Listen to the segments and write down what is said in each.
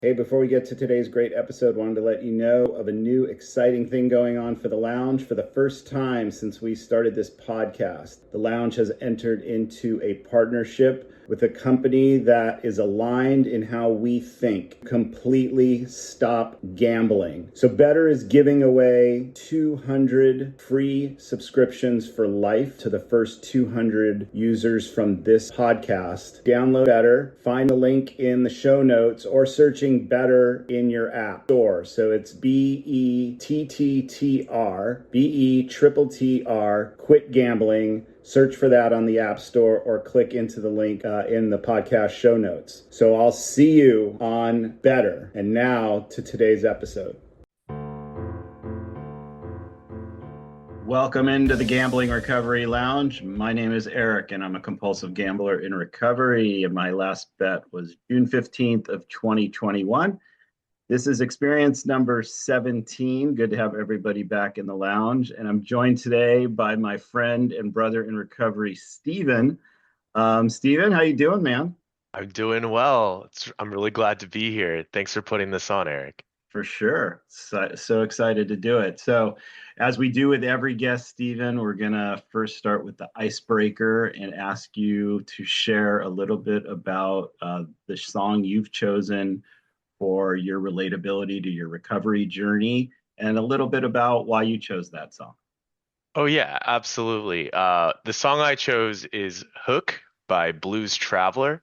Hey, before we get to today's great episode, wanted to let you know of a new exciting thing going on for the Lounge. For the first time since we started this podcast, the Lounge has entered into a partnership with a company that is aligned in how we think. Completely stop gambling. So Betttr is giving away 200 free subscriptions for life to the first 200 users from this podcast. Download Betttr, find the link in the show notes, or searching Betttr in your app store. So it's Betttr, BETTR, quit gambling. Search for that on the App Store or click into the link in the podcast show notes. So I'll see you on Betttr. And now to today's episode. Welcome into the Gambling Recovery Lounge. My name is Eric, and I'm a compulsive gambler in recovery. And my last bet was June 15th of 2021. This is experience number 17. Good to have everybody back in the lounge. And I'm joined today by my friend and brother in recovery, Steven. Steven, how you doing, man? I'm doing well. I'm really glad to be here. Thanks for putting this on, Eric. For sure. So excited to do it. So, as we do with every guest, Stephen, we're going to first start with the icebreaker and ask you to share a little bit about the song you've chosen for your relatability to your recovery journey and a little bit about why you chose that song. Oh yeah, absolutely. The song I chose is Hook by Blues Traveler.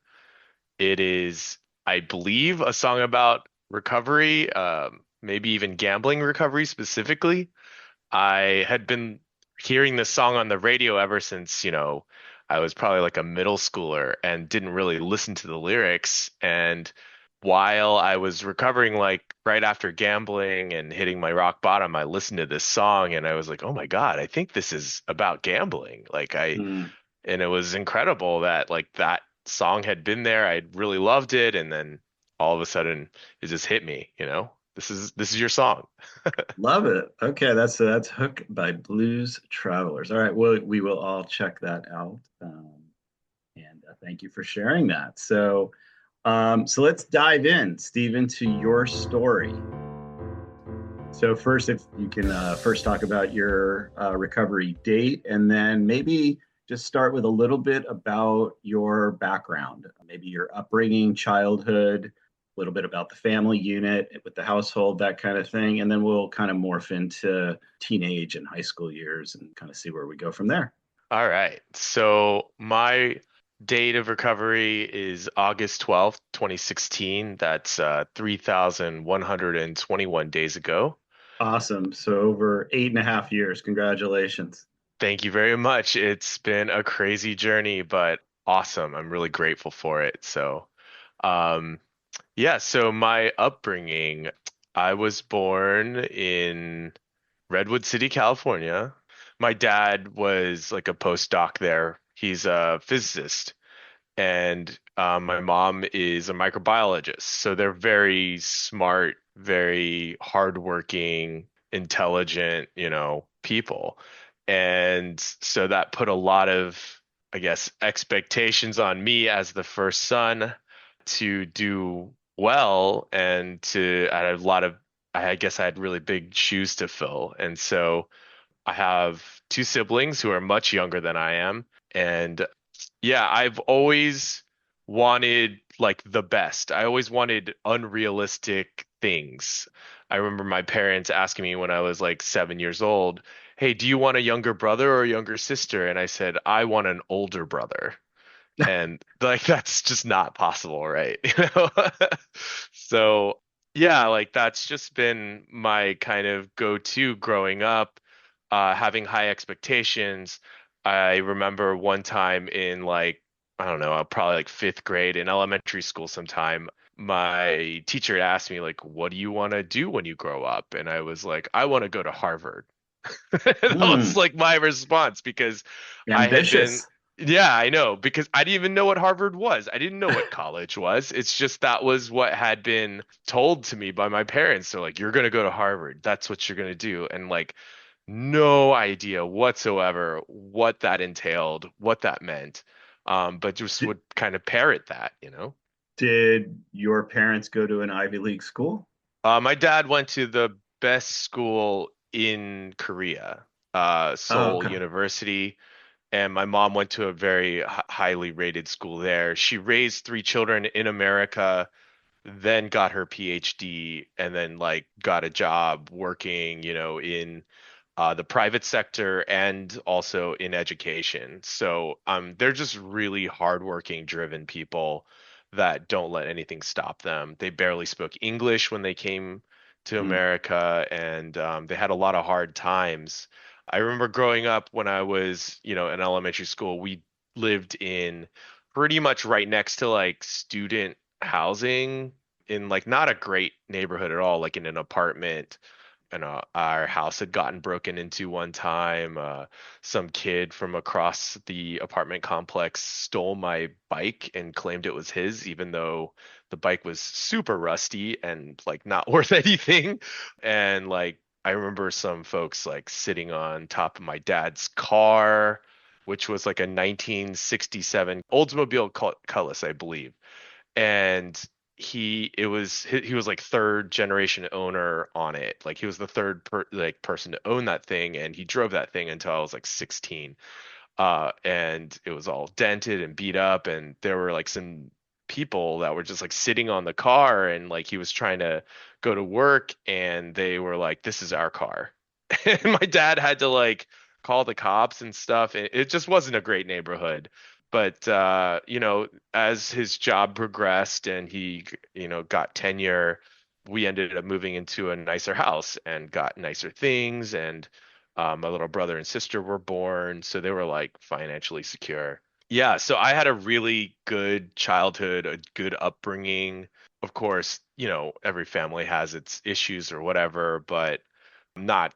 It is, I believe, a song about recovery, maybe even gambling recovery specifically. I had been hearing this song on the radio ever since, I was probably like a middle schooler and didn't really listen to the lyrics. And while I was recovering, like right after gambling and hitting my rock bottom, I listened to this song and I was like, oh my God, I think this is about gambling. Hmm. And it was incredible that like that song had been there. I really loved it. And then all of a sudden it just hit me, this is your song. Love it. Okay, that's Hook by Blues Travelers. All right, well, we will all check that out. And thank you for sharing that. So let's dive in, Stephen, to your story. So first, if you can first talk about your recovery date, and then maybe just start with a little bit about your background, maybe your upbringing, childhood, a little bit about the family unit with the household, that kind of thing, and then we'll kind of morph into teenage and high school years and kind of see where we go from there. All right. So my date of recovery is August 12th, 2016. That's 3,121 days ago. Awesome. So over 8.5 years. Congratulations. Thank you very much. It's been a crazy journey, but awesome. I'm really grateful for it. Um, yeah, so my upbringing, I was born in Redwood City, California. My dad was like a postdoc there. He's a physicist, and my mom is a microbiologist. So they're very smart, very hardworking, intelligent, people. And so that put a lot of, I guess, expectations on me as the first son to do well and I had a lot of, I guess I had really big shoes to fill. And so I have two siblings who are much younger than I am. And yeah, I've always wanted like the best. I always wanted unrealistic things. I remember my parents asking me when I was like 7 years old, "Hey, do you want a younger brother or a younger sister?" And I said, "I want an older brother." And like that's just not possible, right? So yeah, like that's just been my kind of go-to growing up, having high expectations. I remember one time in like, I don't know, probably like fifth grade in elementary school sometime, my teacher asked me like, what do you want to do when you grow up? And I was like, I want to go to Harvard. That was Hmm. like my response because I had been, Ambitious. yeah, I know, because I didn't even know what Harvard was. I didn't know what college was. It's just that was what had been told to me by my parents. They're like, you're going to go to Harvard. That's what you're going to do. And like, no idea whatsoever what that entailed, what that meant. But just would kind of parrot that. Did your parents go to an Ivy League school? My dad went to the best school in Korea, Oh, Seoul okay. University, and my mom went to a very highly rated school there. She raised three children in America, then got her PhD, and then like got a job working, in the private sector and also in education. So they're just really hardworking, driven people that don't let anything stop them. They barely spoke English when they came to Mm, America, and they had a lot of hard times. I remember growing up when I was, in elementary school, we lived in pretty much right next to like student housing in like not a great neighborhood at all, like in an apartment. And our house had gotten broken into one time. Some kid from across the apartment complex stole my bike and claimed it was his, even though the bike was super rusty and like not worth anything. And like I remember some folks like sitting on top of my dad's car, which was like a 1967 Oldsmobile Cutlass, I believe. And he was like third generation owner on it. Like he was the like person to own that thing, and he drove that thing until I was like 16. And it was all dented and beat up, and there were like some people that were just like sitting on the car, and like he was trying to go to work, and they were like, "This is our car," and my dad had to like call the cops and stuff, and it just wasn't a great neighborhood. But as his job progressed and he, got tenure, we ended up moving into a nicer house and got nicer things, and my little brother and sister were born, so they were like financially secure. Yeah, so I had a really good childhood, a good upbringing. Of course, every family has its issues or whatever, but I'm not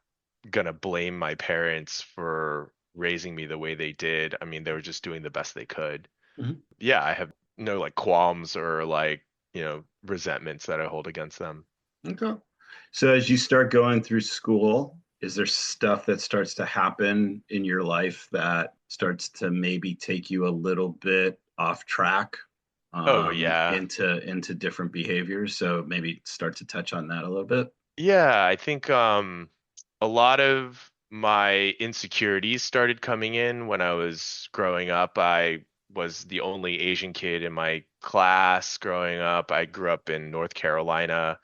gonna blame my parents for raising me the way they did. I mean, they were just doing the best they could. mhm. Yeah, I have no like qualms or like, resentments that I hold against them. Okay. So as you start going through school, is there stuff that starts to happen in your life that starts to maybe take you a little bit off track Oh yeah. into different behaviors? So maybe start to touch on that a little bit. Yeah, I think a lot of my insecurities started coming in when I was growing up. I was the only Asian kid in my class growing up. I grew up in North Carolina,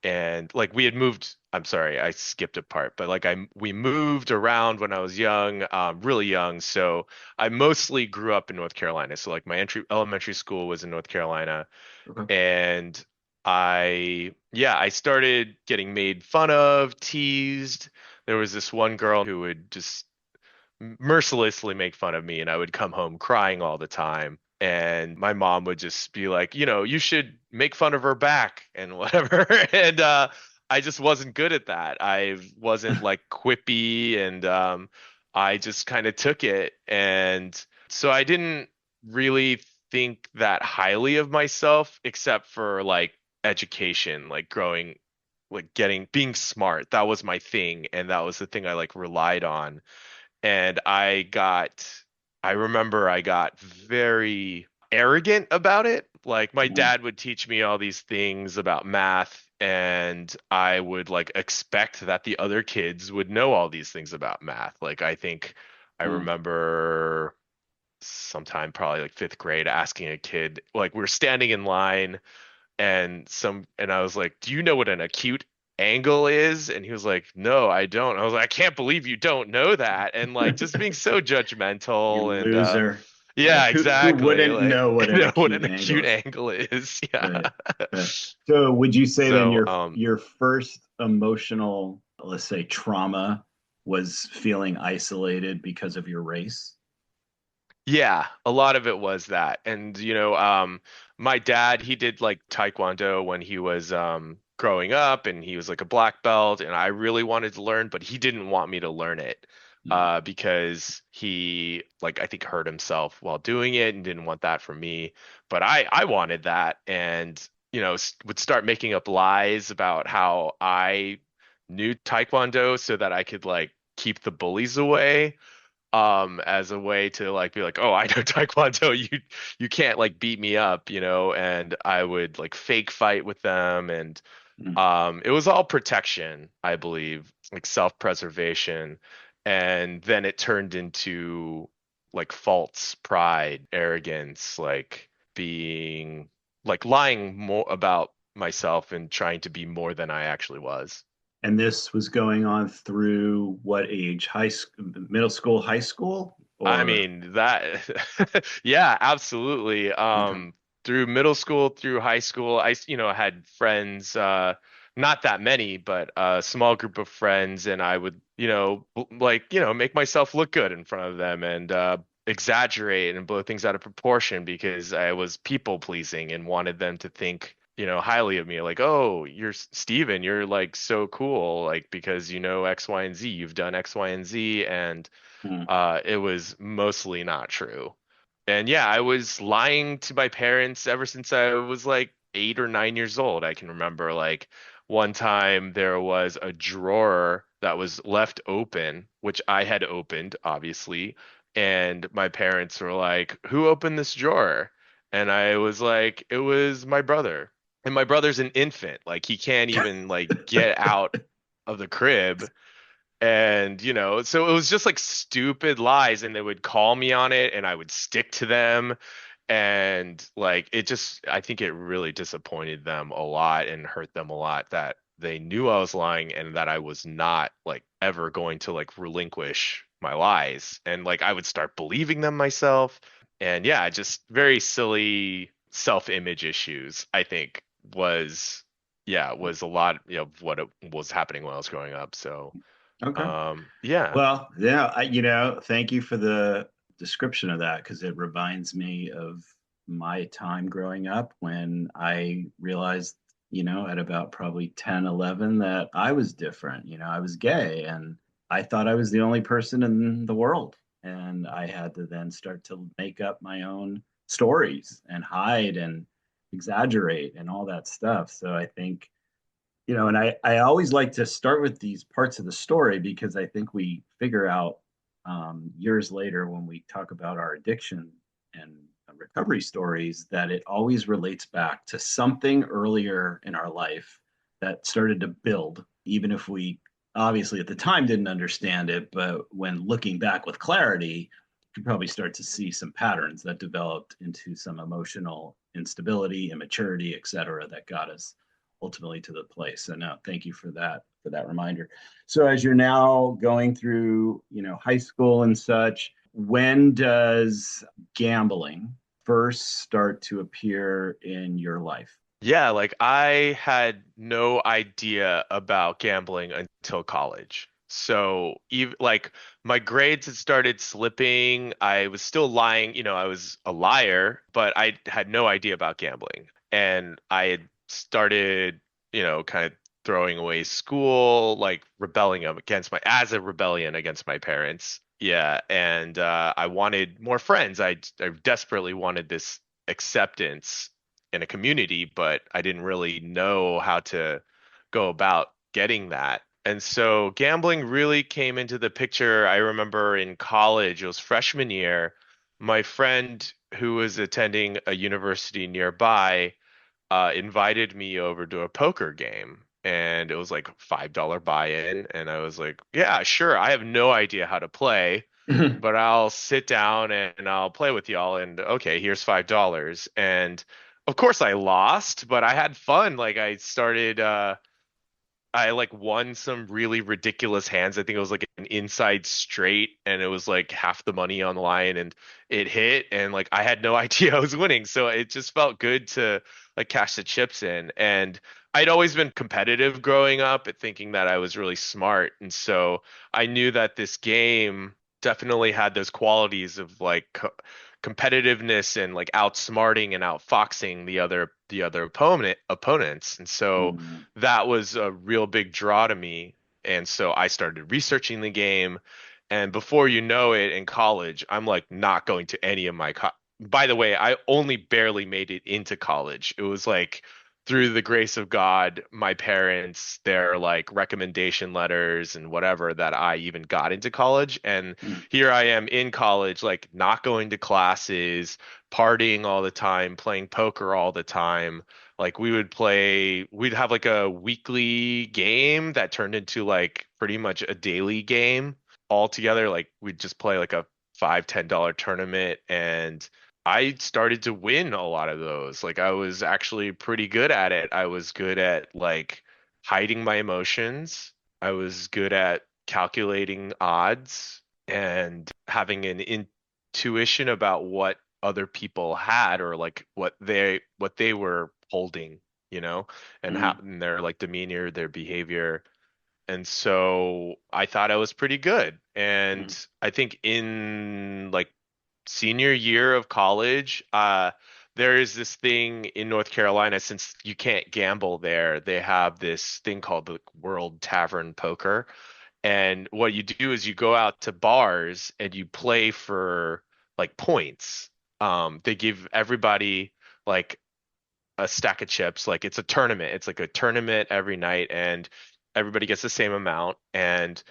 and like we had moved, I'm sorry, I skipped a part, but like we moved around when I was young, really young. So I mostly grew up in North Carolina. So like my entry elementary school was in North Carolina, Okay. and I started getting made fun of, teased. There was this one girl who would just mercilessly make fun of me, and I would come home crying all the time. And my mom would just be like, you should make fun of her back and whatever. And I just wasn't good at that. I wasn't like quippy, and I just kind of took it. And so I didn't really think that highly of myself, except for like education, like growing, like being smart. That was my thing, and that was the thing I like relied on. And I remember I got very arrogant about it. Like my Mm, dad would teach me all these things about math, and I would like expect that the other kids would know all these things about math. Like I think I mm, remember sometime probably like fifth grade asking a kid, like we're standing in line, and I was like, "Do you know what an acute angle is?" And he was like, "No, I don't." I was like, "I can't believe you don't know that." And like just being so you judgmental, and loser. yeah, Like who exactly. wouldn't Like know what you an know what acute an angle acute is? angle is. Yeah. Right. Right. So would you say then So, your first emotional, let's say, trauma was feeling isolated because of your race? yeah, a lot of it was that. And my dad, he did like taekwondo when he was growing up, and he was like a black belt, and I really wanted to learn, but he didn't want me to learn it Mm, because he like I think hurt himself while doing it and didn't want that for me. But I wanted that, and would start making up lies about how I knew taekwondo so that I could like keep the bullies away. as a way to like be like, oh, I know Taekwondo, you can't like beat me up, and I would like fake fight with them, and Mm. it was all protection, I believe, like self-preservation. And then it turned into like false pride, arrogance, like being like lying more about myself and trying to be more than I actually was. And this was going on through what age? High school, middle school, high school, I or mean that, yeah, absolutely. okay. Through middle school, through high school, had friends, not that many, but a small group of friends, and I would, like, make myself look good in front of them and exaggerate and blow things out of proportion because I was people pleasing and wanted them to think, highly of me. Like, oh, you're Steven, you're like so cool, like because you know X, Y, and Z, you've done X, Y, and Z, and Mm. it was mostly not true. And yeah, I was lying to my parents ever since I was like 8 or 9 years old. I can remember like one time there was a drawer that was left open, which I had opened, obviously. And my parents were like, "Who opened this drawer?" And I was like, "It was my brother." And my brother's an infant. Like he can't even like get out of the crib, and, so it was just like stupid lies, and they would call me on it, and I would stick to them. And like, I think it really disappointed them a lot and hurt them a lot that they knew I was lying and that I was not like ever going to like relinquish my lies. And like, I would start believing them myself. And yeah, just very silly self-image issues, I think was a lot, of what it was happening when I was growing up. So. Okay. Yeah. Well, yeah, thank you for the description of that because it reminds me of my time growing up when I realized, at about probably 10, 11, that I was different. I was gay and I thought I was the only person in the world. And I had to then start to make up my own stories and hide and exaggerate and all that stuff. So I think and I always like to start with these parts of the story because I think we figure out years later when we talk about our addiction and recovery stories that it always relates back to something earlier in our life that started to build, even if we obviously at the time didn't understand it. But when looking back with clarity, you can probably start to see some patterns that developed into some emotional instability, immaturity, et cetera, that got us ultimately to the place. So no, thank you for that reminder. So as you're now going through, high school and such, when does gambling first start to appear in your life? Yeah, like I had no idea about gambling until college. So even like my grades had started slipping. I was still lying, I was a liar, but I had no idea about gambling. And I had started, kind of throwing away school, like rebelling against my as a rebellion against my parents. Yeah, and I wanted more friends. I desperately wanted this acceptance in a community, but I didn't really know how to go about getting that. And so gambling really came into the picture. I remember in college, it was freshman year, my friend who was attending a university nearby invited me over to a poker game. And it was like $5 buy-in. And I was like, yeah, sure. I have no idea how to play, but I'll sit down and I'll play with y'all. And okay, here's $5. And of course I lost, but I had fun. Like I like won some really ridiculous hands. I think it was like an inside straight and it was like half the money on the line and it hit and like I had no idea I was winning. So it just felt good to like cash the chips in. And I'd always been competitive growing up at thinking that I was really smart. And so I knew that this game definitely had those qualities of like competitiveness and like outsmarting and outfoxing the other opponents. And so Mm. that was a real big draw to me. And so I started researching the game. And before you know it, in college, I'm like not going to any of my by the way, I only barely made it into college. It was like through the grace of God, my parents, their like recommendation letters and whatever, that I even got into college. And Mm, here I am in college, like not going to classes, partying all the time, playing poker all the time. Like we'd have like a weekly game that turned into like pretty much a daily game all together. Like we'd just play like a $5, $10 tournament, and I started to win a lot of those. Like I was actually pretty good at it. I was good at like hiding my emotions. I was good at calculating odds and having an intuition about what other people had, or like what they were holding, you know, and how mm, and their like demeanor, their behavior. And so I thought I was pretty good. And mm, I think in like senior year of college, there is this thing in North Carolina, since you can't gamble there, they have this thing called the World Tavern Poker. And what you do is you go out to bars and you play for like points. They give everybody like a stack of chips. Like it's a tournament. It's like a tournament every night, and everybody gets the same amount. And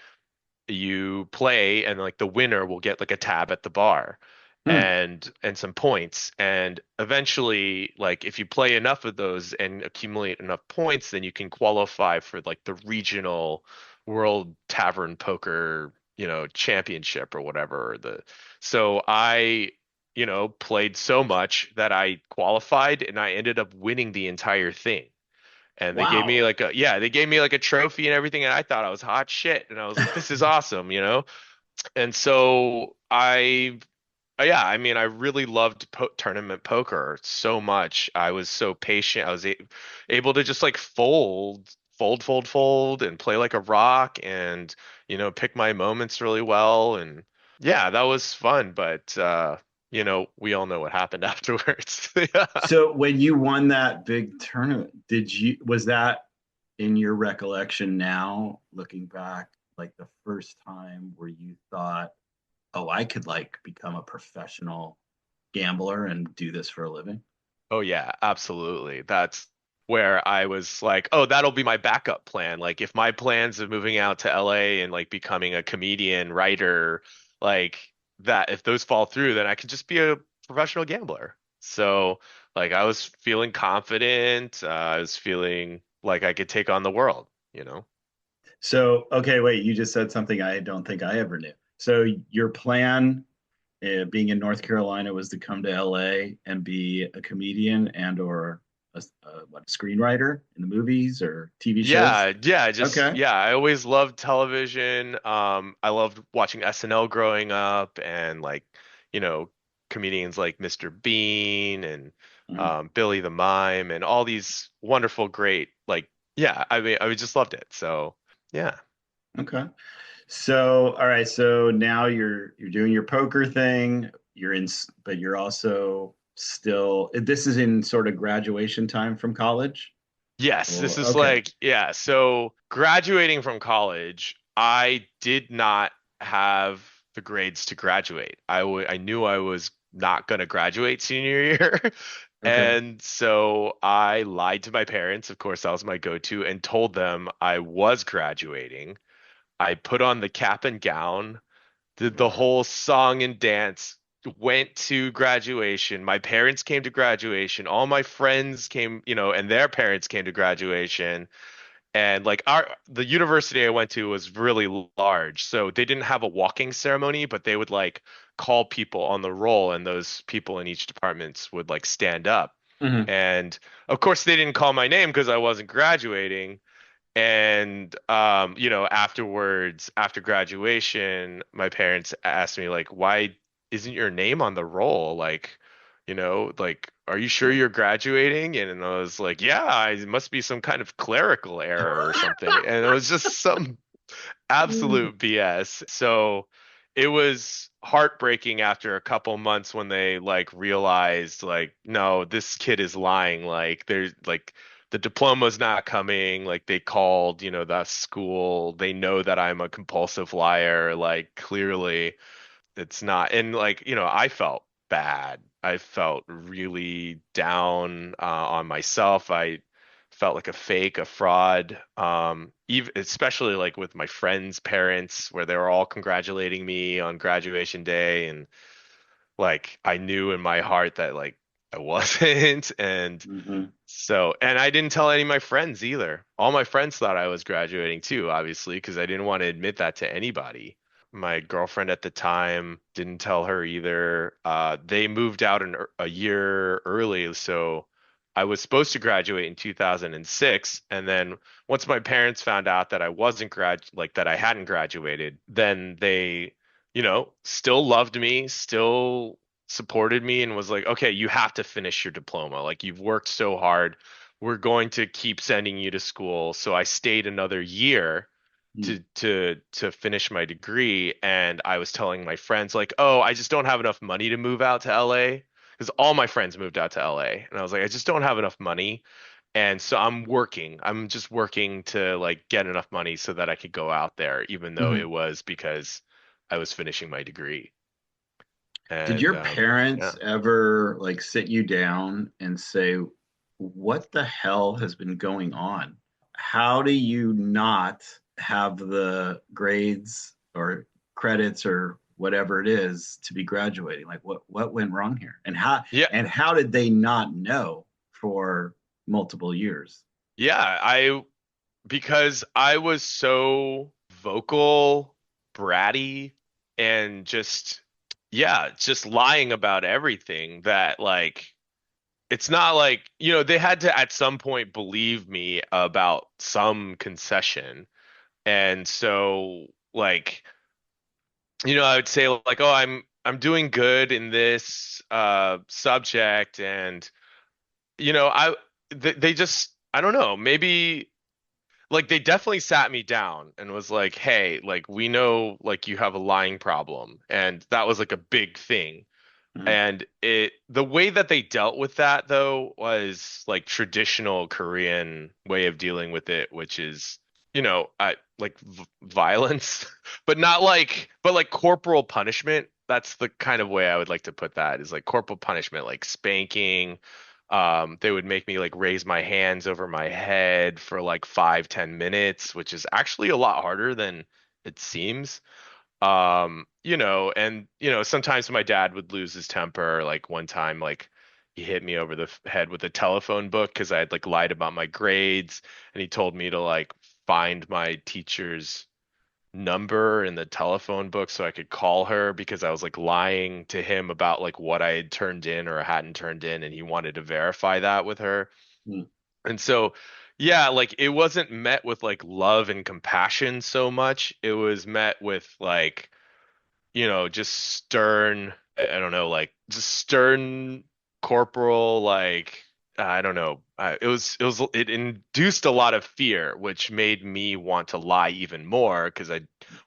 you play, and like the winner will get like a tab at the bar mm, and some points. And eventually, like if you play enough of those and accumulate enough points, then you can qualify for like the regional World Tavern Poker, championship or whatever. So I, played so much that I qualified, and I ended up winning the entire thing. And they gave me wow. like a trophy and everything, and I thought I was hot shit, and I was like, this is awesome. And so yeah, I mean, I really loved tournament poker so much. I was so patient. I was able to just like fold, and play like a rock, and pick my moments really well. And yeah, that was fun. But we all know what happened afterwards. Yeah. So when you won that big tournament, was that in your recollection now, looking back, like the first time where you thought, oh, I could like become a professional gambler and do this for a living? Oh yeah, absolutely. That's where I was like, oh, that'll be my backup plan. Like if my plans of moving out to LA and like becoming a comedian, writer, like that, if those fall through, then I could just be a professional gambler. So like I was feeling confident. I was feeling like I could take on the world. So, okay, wait, you just said something I don't think I ever knew. So your plan, being in North Carolina, was to come to LA and be a comedian and or a screenwriter in the movies or TV shows? Yeah, Okay. yeah. I always loved television. I loved watching SNL growing up, and like, you know, comedians like Mr. Bean and Mm, Billy the Mime and all these wonderful, great, like, yeah. I mean, I just loved it. So yeah. okay. So, all right. So now you're doing your poker thing. But you're also still. This is in sort of graduation time from college. Yes, this Or is okay, like, yeah. So graduating from college, I did not have the grades to graduate. I knew I was not going to graduate senior year. okay. And so I lied to my parents. Of course, that was my go-to, and told them I was graduating. I put on the cap and gown, did the Wow. whole song and dance, went to graduation. My parents came to graduation. All my friends came, and their parents came to graduation. And like the university I went to was really large, so they didn't have a walking ceremony, but they would like call people on the roll, and those people in each departments would like stand up. Hmm. And of course, they didn't call my name because I wasn't graduating. And afterwards, after graduation, my parents asked me like, "Why isn't your name on the roll? Like, like, are you sure Yeah. you're graduating?" And I was like, "Yeah, it must be some kind of clerical error or something." And it was just some absolute BS. So it was heartbreaking after a couple months when they like realized like, no, this kid is lying. Like there's like the diploma's not coming. Like they called, the school. They know that I'm a compulsive liar. Like clearly it's not. And like, I felt bad. I felt really down on myself. felt like a fake, a fraud. Even especially like with my friends' parents, where they were all congratulating me on graduation day, and like I knew in my heart that like I wasn't, and Hmm. and I didn't tell any of my friends either. All my friends thought I was graduating too, obviously, because I didn't want to admit that to anybody. My girlfriend at the time didn't tell her either. They moved out a year early, so I was supposed to graduate in 2006. And then once my parents found out that I wasn't like that I hadn't graduated, then they, still loved me, still supported me and was like, okay, you have to finish your diploma. Like you've worked so hard. We're going to keep sending you to school. So I stayed another year to finish my degree, and I was telling my friends like, "Oh, I just don't have enough money to move out to LA." Because all my friends moved out to LA. And I was like, I just don't have enough money. And so I'm working. I'm just working to like get enough money so that I could go out there, even though Hmm. it was because I was finishing my degree. Did And your yeah. parents ever like sit you down and say, what the hell has been going on? How do you not have the grades or credits or whatever it is to be graduating? Like what went wrong here? Yeah, And how did they not know for multiple years? yeah, because I was so vocal, bratty, and just, yeah, just lying about everything that, like, it's not like, they had to at some point believe me about some concession. And so, like, I would say, like, oh, I'm doing good in this subject. And, they just, I don't know, maybe like they definitely sat me down and was like, "Hey, like we know like you have a lying problem." And that was like a big thing. Mhm. And the way that they dealt with that though was like traditional Korean way of dealing with it, which is, I like violence, but like corporal punishment. That's the kind of way I would like to put that, is like corporal punishment, like spanking. They would make me like raise my hands over my head for like 5, 10 minutes, which is actually a lot harder than it seems. And sometimes my dad would lose his temper. Like one time, like he hit me over the head with a telephone book because I had like lied about my grades, and he told me to like find my teacher's number in the telephone book so I could call her because I was like lying to him about like what I had turned in or hadn't turned in, and he wanted to verify that with her. Mhm. And so, yeah, like it wasn't met with like love and compassion so much. It was met with like, just stern, I don't know, like just stern corporal, like I don't know. It induced a lot of fear, which made me want to lie even more because I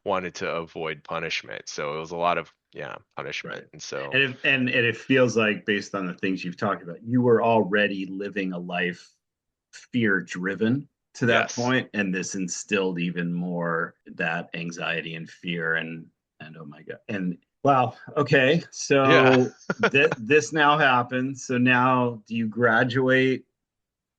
wanted to avoid punishment. So it was a lot of, yeah, Right. punishment. And so, And it feels like based on the things you've talked about, you were already living a life fear driven to that yes. point, and this instilled even more that anxiety and fear and oh my god. And wow, okay. Yeah. So this now happens. So now do you graduate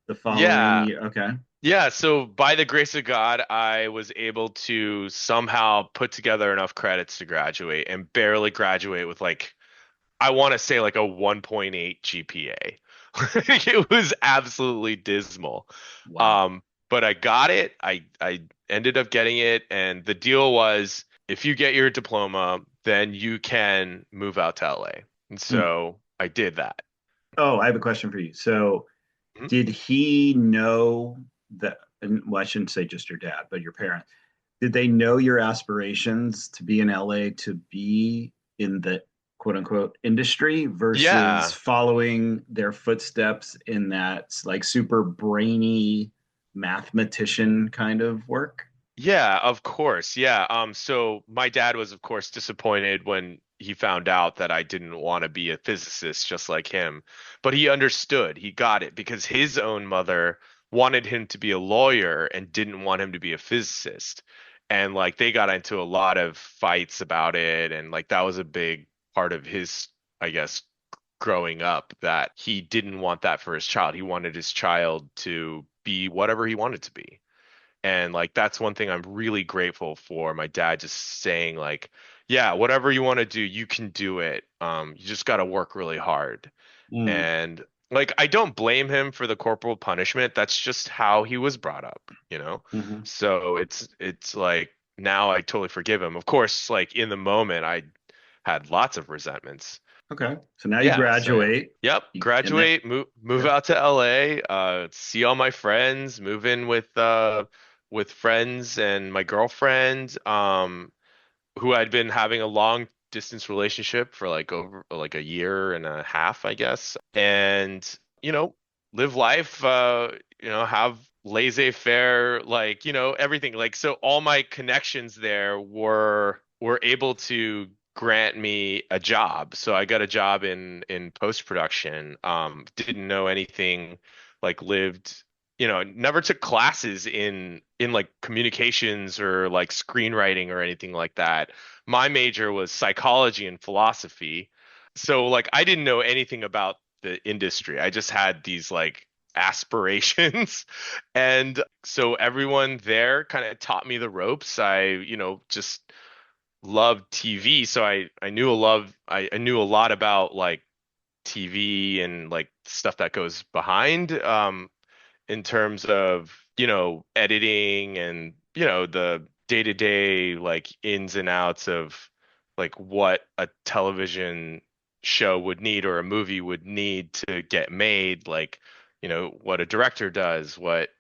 the following Yeah. year? Okay. Yeah, so by the grace of God, I was able to somehow put together enough credits to graduate and barely graduate with like, I want to say like a 1.8 GPA. It was absolutely dismal. Wow. Um, but I got it. I ended up getting it, and the deal was if you get your diploma, then you can move out to LA. And Hmm. so I did that. Oh, I have a question for you. So Mhm. did he know that, and well, I shouldn't say just your dad, but your parents, did they know your aspirations to be in LA to be in the quote unquote industry versus Yeah. following their footsteps in that like super brainy mathematician kind of work? Yeah, of course. Yeah. So my dad was, of course, disappointed when he found out that I didn't want to be a physicist just like him. But he understood. He got it because his own mother wanted him to be a lawyer and didn't want him to be a physicist. And like they got into a lot of fights about it. And like that was a big part of his, I guess, growing up, that he didn't want that for his child. He wanted his child to be whatever he wanted to be. And like that's one thing I'm really grateful for my dad just saying like, yeah, whatever you want to do, you can do it. You just got to work really hard. Mm, And like I don't blame him for the corporal punishment. That's just how he was brought up, you know? hmm. So it's like now I totally forgive him. Of course, like in the moment I had lots of resentments. Okay. So now you Yeah, so yeah. graduate, Yep, and then graduate, move yeah. out to LA, see all my friends, move in with friends and my girlfriend, who I'd been having a long distance relationship for like over like a year and a half, I guess. And, you know, live life, have laissez-faire, like, everything. Like so all my connections there were able to grant me a job. So I got a job in post-production. Didn't know anything, like lived never took classes in like communications or like screenwriting or anything like that. My major was psychology and philosophy. So like I didn't know anything about the industry. I just had these like aspirations. And so everyone there kind of taught me the ropes. Just loved TV. So I knew a lot about like TV and like stuff that goes behind. In terms of, editing and, the day-to-day like ins and outs of like what a television show would need or a movie would need to get made, like, what a director does, what,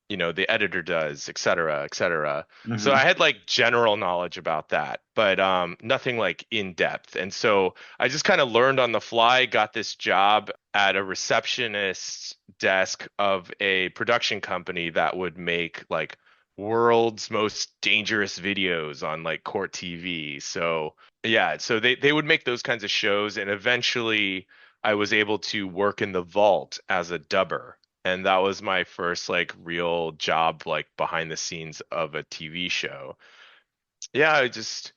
the editor does, et cetera, et cetera. So I Hmm. had like general knowledge about that, but nothing like in depth. And so I just kind of learned on the fly, got this job at a receptionist desk of a production company that would make like world's most dangerous videos on like court TV. So yeah, so they would make those kinds of shows, and eventually I was able to work in the vault as a dubber. And that was my first like real job like behind the scenes of a TV show. Yeah, I just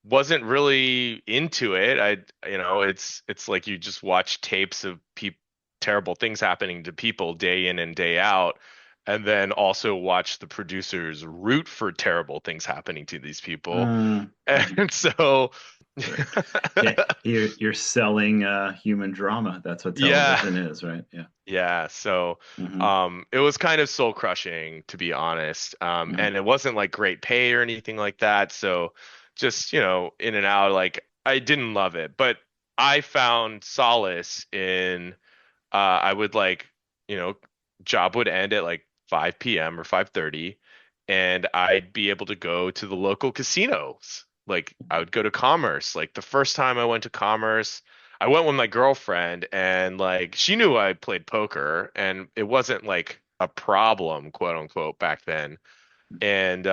wasn't really into it. It's like you just watch tapes of terrible things happening to people day in and day out, and then also watch the producers root for terrible things happening to these people. Hmm. And so Right. Yeah, you're selling human drama. That's what yeah. television is, right? Yeah. Yeah, so Hmm. it was kind of soul crushing to be honest. Hmm. And it wasn't like great pay or anything like that. So just, in and out, like I didn't love it, but I found solace in I would like, you know, job would end at like 5 p.m. or 5:30, and I'd be able to go to the local casinos. Like I would go to Commerce. Like the first time I went to Commerce, I went with my girlfriend, and like she knew I played poker and it wasn't like a problem, quote unquote, back then. And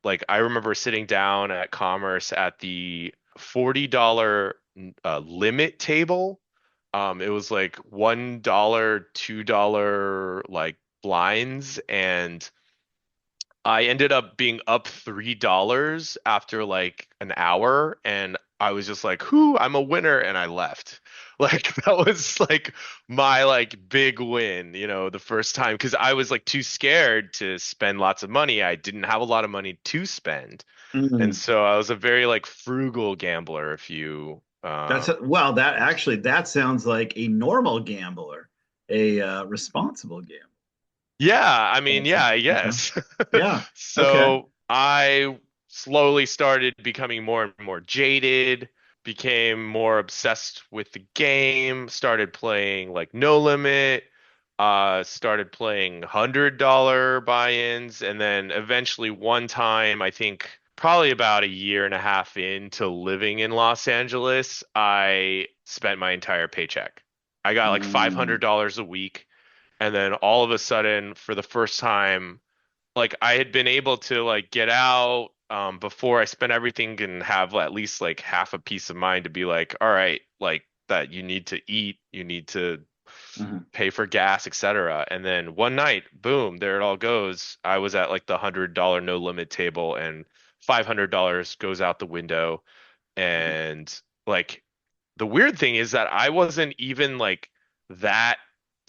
like I remember sitting down at Commerce at the $40 limit table. It was like $1, $2 like blinds, and I ended up being up $3 after like an hour, and I was just like, "Whoo, I'm a winner," and I left. Like that was like my like big win, the first time because I was like too scared to spend lots of money. I didn't have a lot of money to spend. And Hmm. so I was a very like frugal gambler if you Well, that actually that sounds like a normal gambler, a responsible gambler. yeah, I mean, That's yeah, I okay. guess. Yeah. Okay. So I slowly started becoming more and more jaded, became more obsessed with the game, started playing like No Limit, started playing $100 buy-ins, and then eventually one time, I think probably about a year and a half into living in Los Angeles, I spent my entire paycheck. I got like Mm, $500 a week. And then all of a sudden, for the first time, like I had been able to like get out before I spent everything and have at least like half a peace of mind to be like, all right, like that you need to eat, you need to mhm, pay for gas, etc. And then one night, boom, there it all goes. I was at like the $100 no limit table, and $500 goes out the window. mhm, And like the weird thing is that I wasn't even like that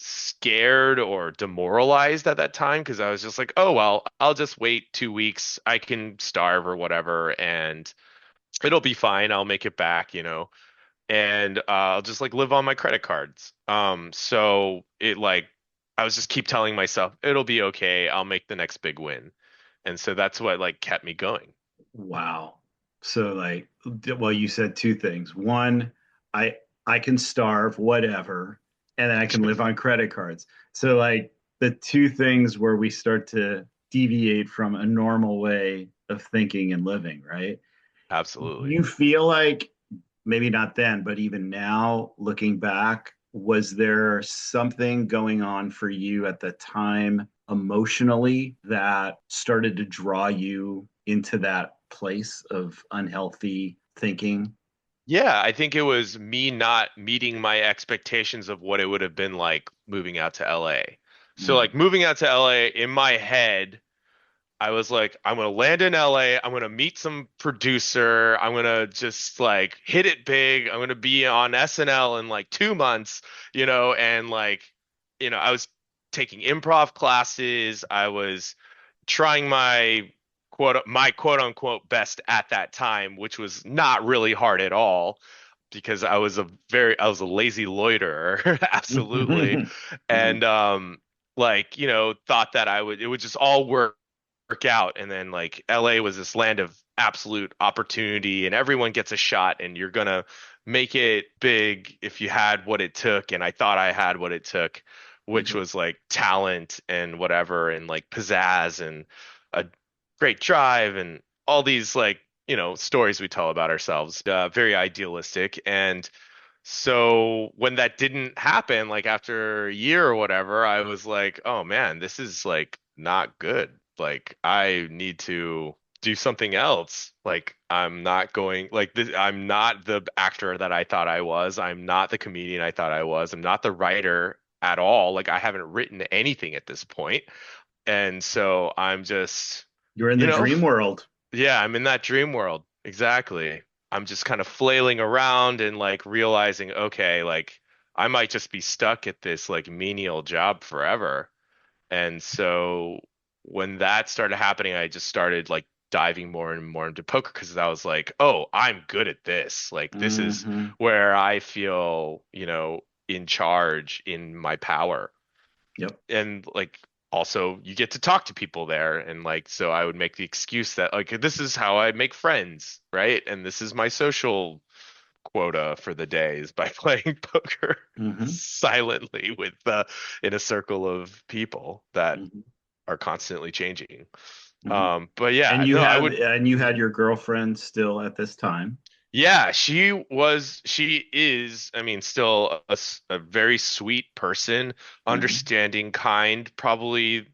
scared or demoralized at that time because I was just like, oh, well, I'll just wait 2 weeks. I can starve or whatever, and it'll be fine. I'll make it back, and I'll just like live on my credit cards. So it like I was just keep telling myself it'll be okay. I'll make the next big win. And so that's what like kept me going. Wow. So like, well, you said two things. One, I I can starve, whatever, and then I can live on credit cards. So like the two things where we start to deviate from a normal way of thinking and living, right? Do Absolutely. you feel like maybe not then, but even now, looking back, was there something going on for you at the time emotionally that started to draw you into that place of unhealthy thinking? Yeah, I think it was me not meeting my expectations of what it would have been like moving out to LA. So Mm. like moving out to LA in my head, I was like, I'm gonna land in LA. I'm gonna meet some producer. I'm gonna just like hit it big. I'm gonna be on SNL in like 2 months, and like, I was taking improv classes. I was trying my quote unquote best at that time, which was not really hard at all because I was a lazy loiterer, absolutely. Mhm. And like, thought that it would just all work out. And then like LA was this land of absolute opportunity and everyone gets a shot and you're gonna make it big if you had what it took. And I thought I had what it took, which Mhm. was like talent and whatever and like pizzazz and a great drive and all these like, stories we tell about ourselves, very idealistic. And so when that didn't happen, like after a year or whatever, I was like, oh man, this is like not good. Like I need to do something else. Like I'm not going like this, I'm not the actor that I thought I was. I'm not the comedian I thought I was. I'm not the writer at all. Like I haven't written anything at this point. And so I'm just, You're in you the know, dream world. yeah, I'm in that dream world. Exactly. I'm just kind of flailing around and like realizing, okay, like I might just be stuck at this like menial job forever. And so when that started happening, I just started like diving more and more into poker because I was like, oh, I'm good at this. Like this is Hmm. where I feel, in charge in my power Yep. and like also you get to talk to people there and like so I would make the excuse that like this is how I make friends, right? And this is my social quota for the day is by playing poker Hmm. silently with in a circle of people that Hmm. are constantly changing. Hmm. But And yeah, you no, I have, would. and you had Mhm. your girlfriend still at this time. Yeah, she is, I mean, still a very sweet person, Hmm. understanding, kind, probably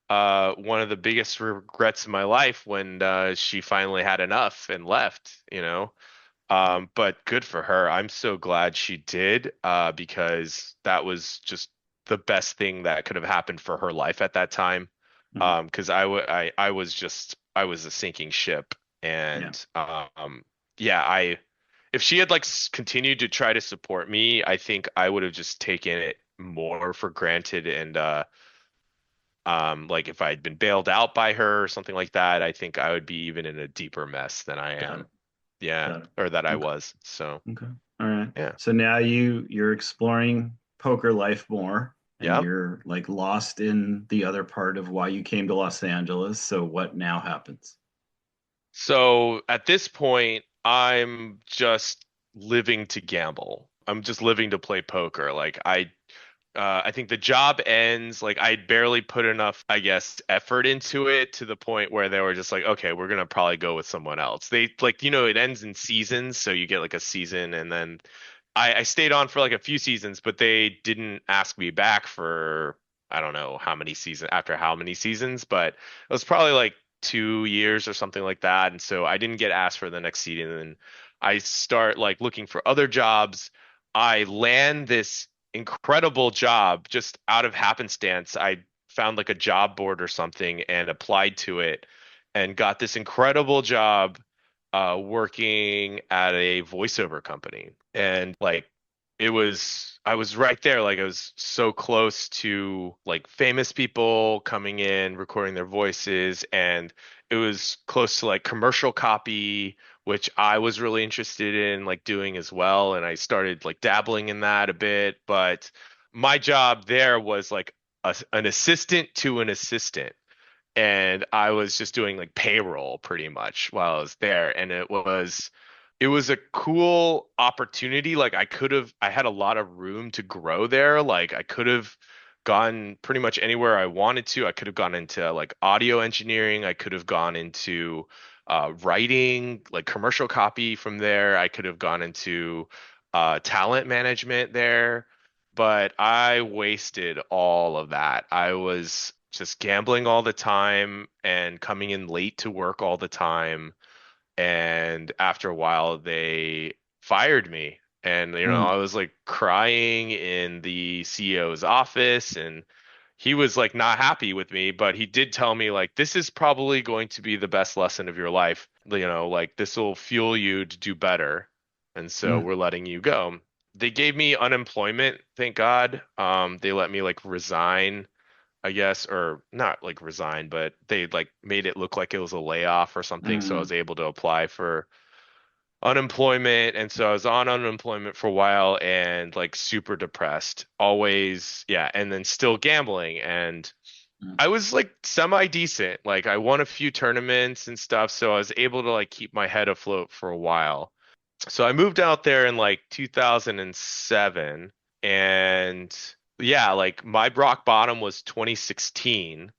one of the biggest regrets in my life when she finally had enough and left. But good for her. I'm so glad she did, because that was just the best thing that could have happened for her life at that time. Hmm. 'Cause I was a sinking ship, Yeah. and yeah, if she had like continued to try to support me, I think I would have just taken it more for granted and like if I'd been bailed out by her or something like that, I think I would be even in a deeper mess than I Got it. am. Yeah, Got it. or that I Okay. was. So, Okay. All right. yeah. So now you're exploring poker life more and Yep. you're like lost in the other part of why you came to Los Angeles. So what now happens? So at this point, I'm just living to gamble. I'm just living to play poker. Like I think the job ends, like I barely put enough, I guess, effort into it to the point where they were just like, okay, we're gonna probably go with someone else. They like, it ends in seasons, so you get like a season and then I stayed on for like a few seasons, but they didn't ask me back for I don't know how many seasons after how many seasons, but it was probably like 2 years or something like that. And so I didn't get asked for the next season. And I start like looking for other jobs. I land this incredible job just out of happenstance. I found like a job board or something and applied to it and got this incredible job working at a voiceover company. And like I was right there. Like I was so close to like famous people coming in, recording their voices, and it was close to like commercial copy, which I was really interested in like doing as well. And I started like dabbling in that a bit. But my job there was like an assistant to an assistant, and I was just doing like payroll pretty much while I was there. And it was a cool opportunity. Like I had a lot of room to grow there. Like I could have gone pretty much anywhere I wanted to. I could have gone into like audio engineering. I could have gone into writing, like commercial copy from there. I could have gone into talent management there, but I wasted all of that. I was just gambling all the time and coming in late to work all the time. And after a while, they fired me. And, I Mm, was like crying in the CEO's office, and he was like not happy with me, but he did tell me, like, this is probably going to be the best lesson of your life. Like this will fuel you to do better. And so mm, we're letting you go. They gave me unemployment, thank God. They let me like resign, I guess, or not like resign, but they like made it look like it was a layoff or something. So I mm, was able to apply for unemployment. And so I was on unemployment for a while and like super depressed, always. Yeah. And then still gambling. And mm, I was like semi decent. Like I won a few tournaments and stuff. So I was able to like keep my head afloat for a while. So I moved out there in like 2007, and yeah, like my rock bottom was 2016.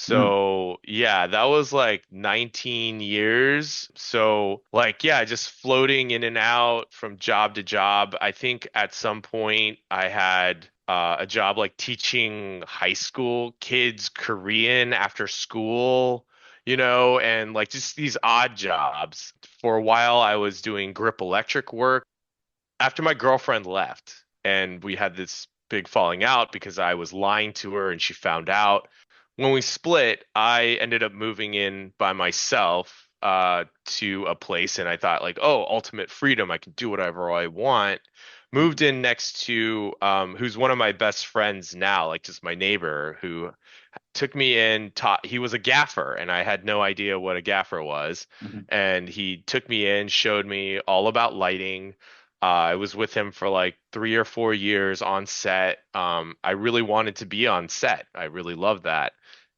mm, So yeah, that was like 19 years. So like yeah, just floating in and out from job to job. I think at some point I had a job like teaching high school kids Korean after school, and like just these odd jobs. For a while I was doing grip electric work after my girlfriend left, and we had this big falling out because I was lying to her and she found out. When we split, I ended up moving in by myself to a place, and I thought like, oh, ultimate freedom. I can do whatever I want. Moved mm, in next to who's one of my best friends now, like just my neighbor who took me in, taught, he was a gaffer, and I had no idea what a gaffer was. mm, And he took me in, showed me all about lighting. I was with him for like 3 or 4 years on set. I really wanted to be on set. I really loved that.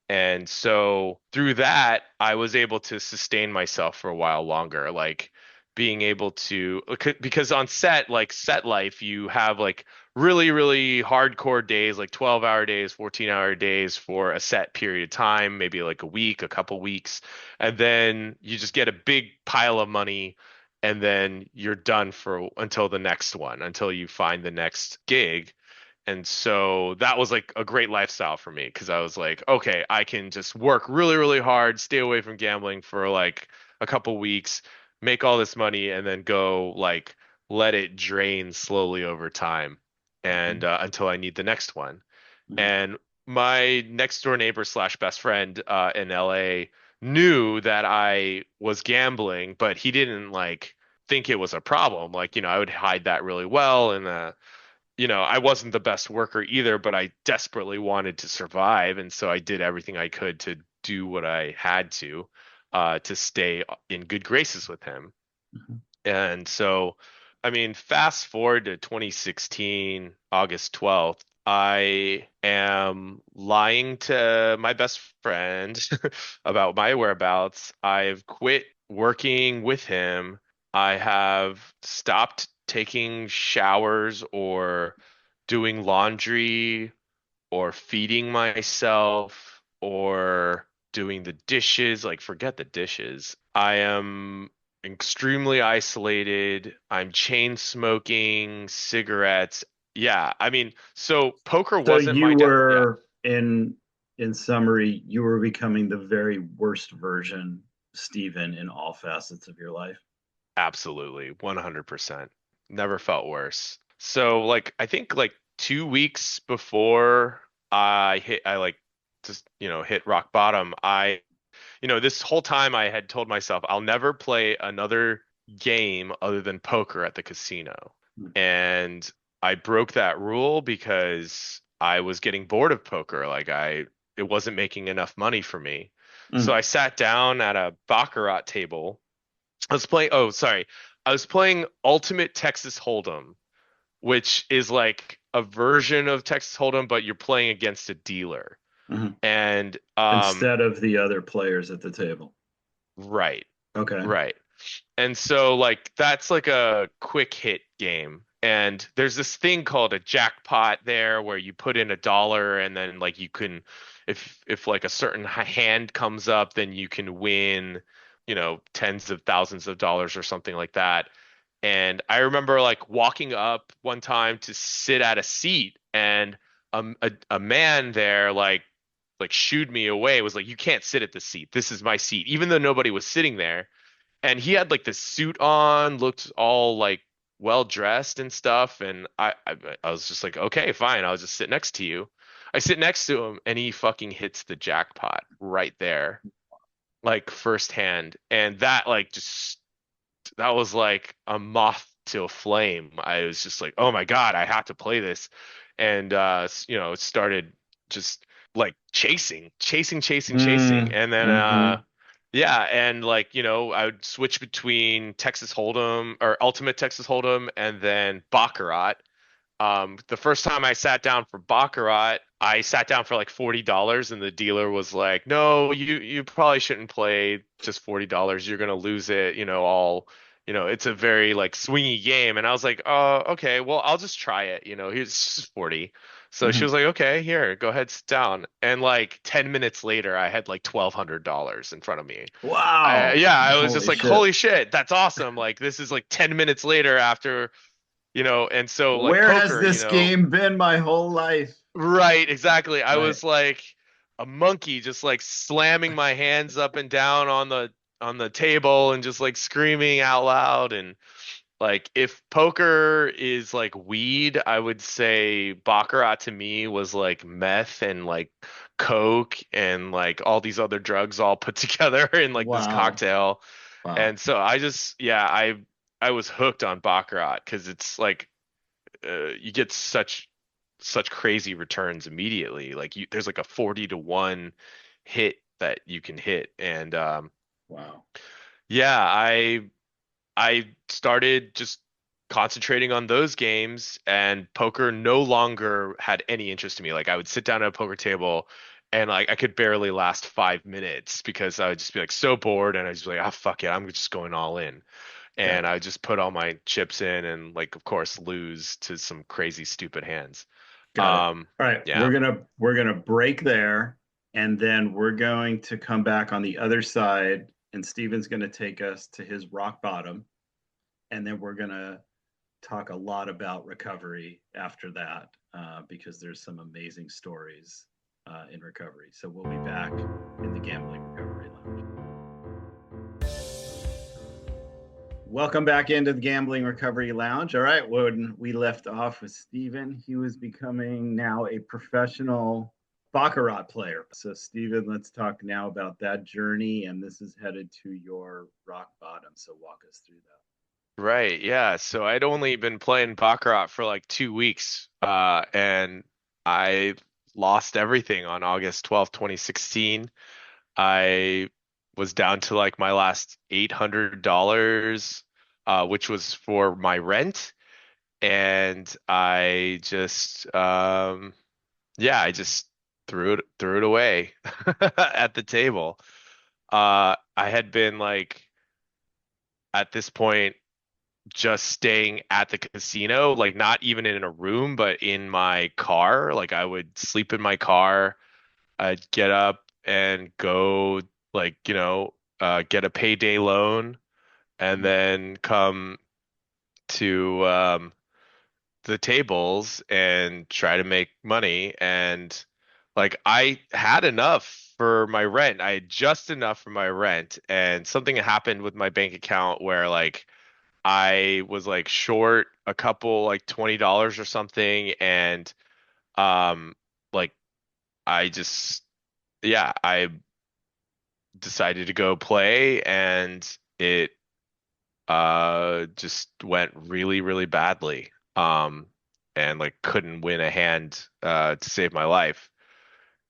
And so through that, I was able to sustain myself for a while longer, like being able to, because on set, like set life, you have like really, really hardcore days, like 12-hour days, 14-hour days for a set period of time, maybe like a week, a couple weeks. And then you just get a big pile of money, and then you're done for until the next one, until you find the next gig. And so that was like a great lifestyle for me because I was like, okay, I can just work really, really hard, stay away from gambling for like a couple weeks, make all this money, and then go like let it drain slowly over time and mm, until I need the next one. mm. And my next door neighbor slash best friend in LA knew that I was gambling, but he didn't like think it was a problem. Like, I would hide that really well, and I wasn't the best worker either, but I desperately wanted to survive. And so I did everything I could to do what I had to stay in good graces with him. Mhm. And so, I mean, fast forward to 2016, August 12th, I am lying to my best friend about my whereabouts. I've quit working with him. I have stopped taking showers or doing laundry or feeding myself or doing the dishes. Like, forget the dishes. I am extremely isolated. I'm chain smoking, cigarettes. Yeah, I mean, so poker So wasn't you my de yeah, were in summary, you were becoming the very worst version, Stephen, in all facets of your life. absolutely, 100%. Never felt worse. So like I think like 2 weeks before I like just hit rock bottom, this whole time I had told myself I'll never play another game other than poker at the casino. Mm, And I broke that rule because I was getting bored of poker. It wasn't making enough money for me. So Mm, I sat down at a baccarat table. Oh, sorry. I was playing Ultimate Texas Hold'em, which is like a version of Texas Hold'em, but you're playing against a dealer. mhm. And Instead of the other players at the table. right, Okay. right. And so like that's like a quick hit game. And there's this thing called a jackpot there where you put in $1 and then like you can if like a certain hand comes up, then you can win, tens of thousands of dollars or something like that. And I remember like walking up one time to sit at a seat and a man there like shooed me away, was like, you can't sit at the seat. This is my seat, even though nobody was sitting there. And he had like this suit on, looked all like well dressed and stuff. And I was just like, okay, fine, I'll just sit next to you. I sit next to him, and he fucking hits the jackpot right there, like firsthand. And that was like a moth to a flame. I was just like, oh my God, I have to play this. And it started just like chasing. Mm, And then hmm. yeah, and like, I would switch between Texas Hold'em or Ultimate Texas Hold'em and then Baccarat. The first time I sat down for Baccarat, I sat down for like $40 and the dealer was like, "No, you probably shouldn't play just $40. You're gonna lose it, it's a very like swingy game." And I was like, "Oh, okay, well, I'll just try it, here's just 40." So she Hmm. was like, "Okay, here, go ahead, sit down." And like 10 minutes later, I had like $1,200 in front of me. Wow. Yeah, I was just Holy like, shit. "Holy shit, that's awesome." Like this is like 10 minutes later after and so like Where has poker, this game been my whole life? right, exactly. I Right. was like a monkey, just like slamming my hands up and down on the table and just like screaming out loud. And like if poker is like weed, I would say baccarat to me was like meth and like coke and like all these other drugs all put together in like this Wow. cocktail. Wow. And so I just, yeah, I was hooked on baccarat because it's like you get such crazy returns immediately. Like there's like a 40 to 1 hit that you can hit. And Wow. yeah, I started just concentrating on those games, and poker no longer had any interest in me. Like I would sit down at a poker table and like I could barely last 5 minutes because I would just be like so bored, and I was just like, ah, fuck it, I'm just going all in. Got And it. I just put all my chips in and like of course lose to some crazy stupid hands. Got it. All right. Yeah. We're gonna break there, and then we're going to come back on the other side, and Steven's gonna take us to his rock bottom, and then we're gonna talk a lot about recovery after that, because there's some amazing stories in recovery. So we'll be back in the Gambling Recovery Lounge. Welcome back into the Gambling Recovery Lounge. All right, when we left off with Steven, he was becoming now a professional Baccarat player. So, Steven, let's talk now about that journey. And this is headed to your rock bottom. So, walk us through Right. Yeah. So I'd only been playing Baccarat for like 2 weeks, and I lost everything on August 12th, 2016. I was down to like my last $800, which was for my rent. And yeah, I just threw it away at the table. I had been like at this point just staying at the casino, like not even in a room, but in my car. Like I would sleep in my car. I'd get up and go like, get a payday loan and that. then come to the tables and try to make money. And like I had enough for my rent. I had just enough for my rent. And something happened with my bank account where like I was like short a couple like $20 or something. And um like I just yeah, I decided to go play, and it just went really, really badly. and like couldn't win a hand to save my life.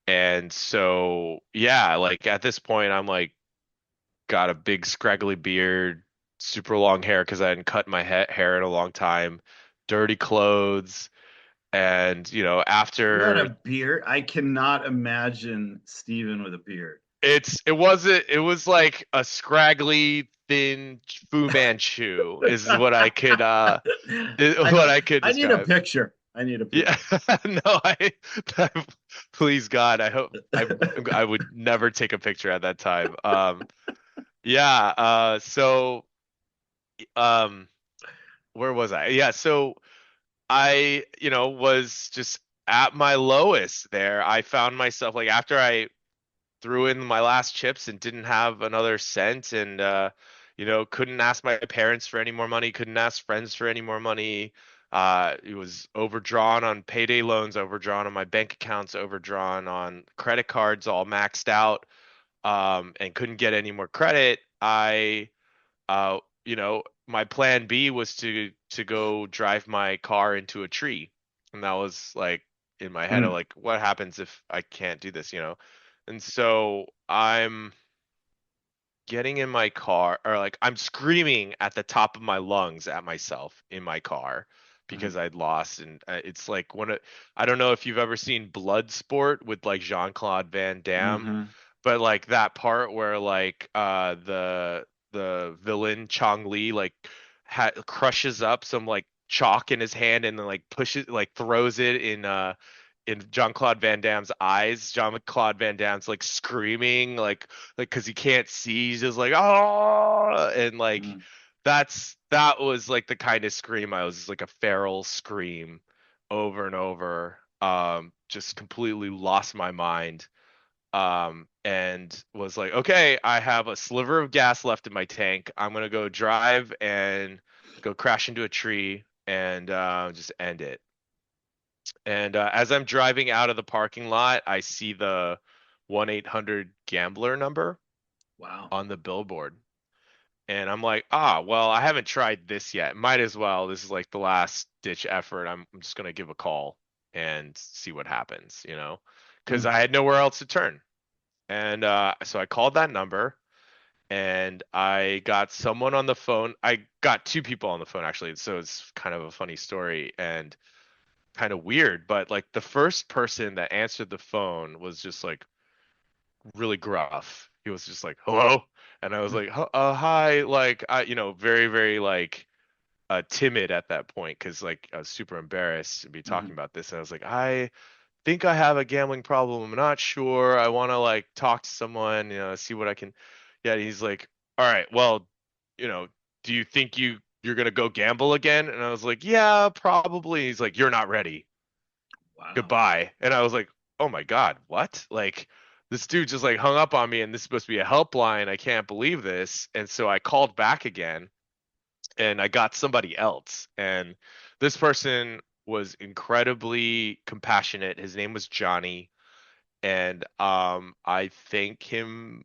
And so yeah, like at this point I'm like got a big scraggly beard, super long hair because I hadn't cut my hair in a long time, dirty clothes, and You had a after beard. I cannot imagine Steven with a beard. it was like a scraggly thin Fu Manchu is what I could is I what don't. I could I need a describe. picture. I need a Yeah, picture. no, please God, I hope I would never take a picture at that time. Yeah, so um where was I? Yeah, so I, was just at my lowest there. I found myself like after I threw in my last chips and didn't have another cent and couldn't ask my parents for any more money, couldn't ask friends for any more money. It was overdrawn on payday loans, overdrawn on my bank accounts, overdrawn on credit cards, all maxed out, and couldn't get any more credit. My plan B was to go drive my car into a tree, and that was like in my head of Mm, like, what happens if I can't do this, And so I'm getting in my car, or like I'm screaming at the top of my lungs at myself in my car mm, because I'd lost, and it's like I don't know if you've ever seen Bloodsport with like Jean-Claude Van Damme, hmm but like that part where like the villain Chong Li like crushes up some like chalk in his hand and then like pushes like throws it in Jean-Claude Van Damme's eyes. Jean-Claude Van Damme's like screaming like because he can't see. He's just like oh, and like mm, that was like the kind of scream I was just like a feral scream over and over. Just completely lost my mind, and was like, okay, I have a sliver of gas left in my tank. I'm gonna go drive and go crash into a tree and just end it. And as I'm driving out of the parking lot, I see the 1-800 gambler number wow. on the billboard. And I'm like, ah, well, I haven't tried this yet. Might as well. This is like the last ditch effort. I'm just gonna give a call and see what happens, because Mm, I had nowhere else to turn. And so I called that number and I got someone on the phone. I got two people on the phone actually. So it's kind of a funny story and kind of weird. But like the first person that answered the phone was just like really gruff. He was just like, hello. And I was like, hi. Like, very, very like timid at that point because like I was super embarrassed to be talking mm, about this. And I was like, I think I have a gambling problem. I'm not sure. I want to like talk to someone, see what I can. Yeah, he's like, all right, well, you know, do you think you're gonna go gamble again? And I was like, yeah, probably. He's like, you're not ready. wow. Goodbye. And I was like, oh my God, what? Like this dude just like hung up on me and this is supposed to be a helpline. I can't believe this. And so I called back again and I got somebody else. And this person was incredibly compassionate. His name was Johnny, and I thank him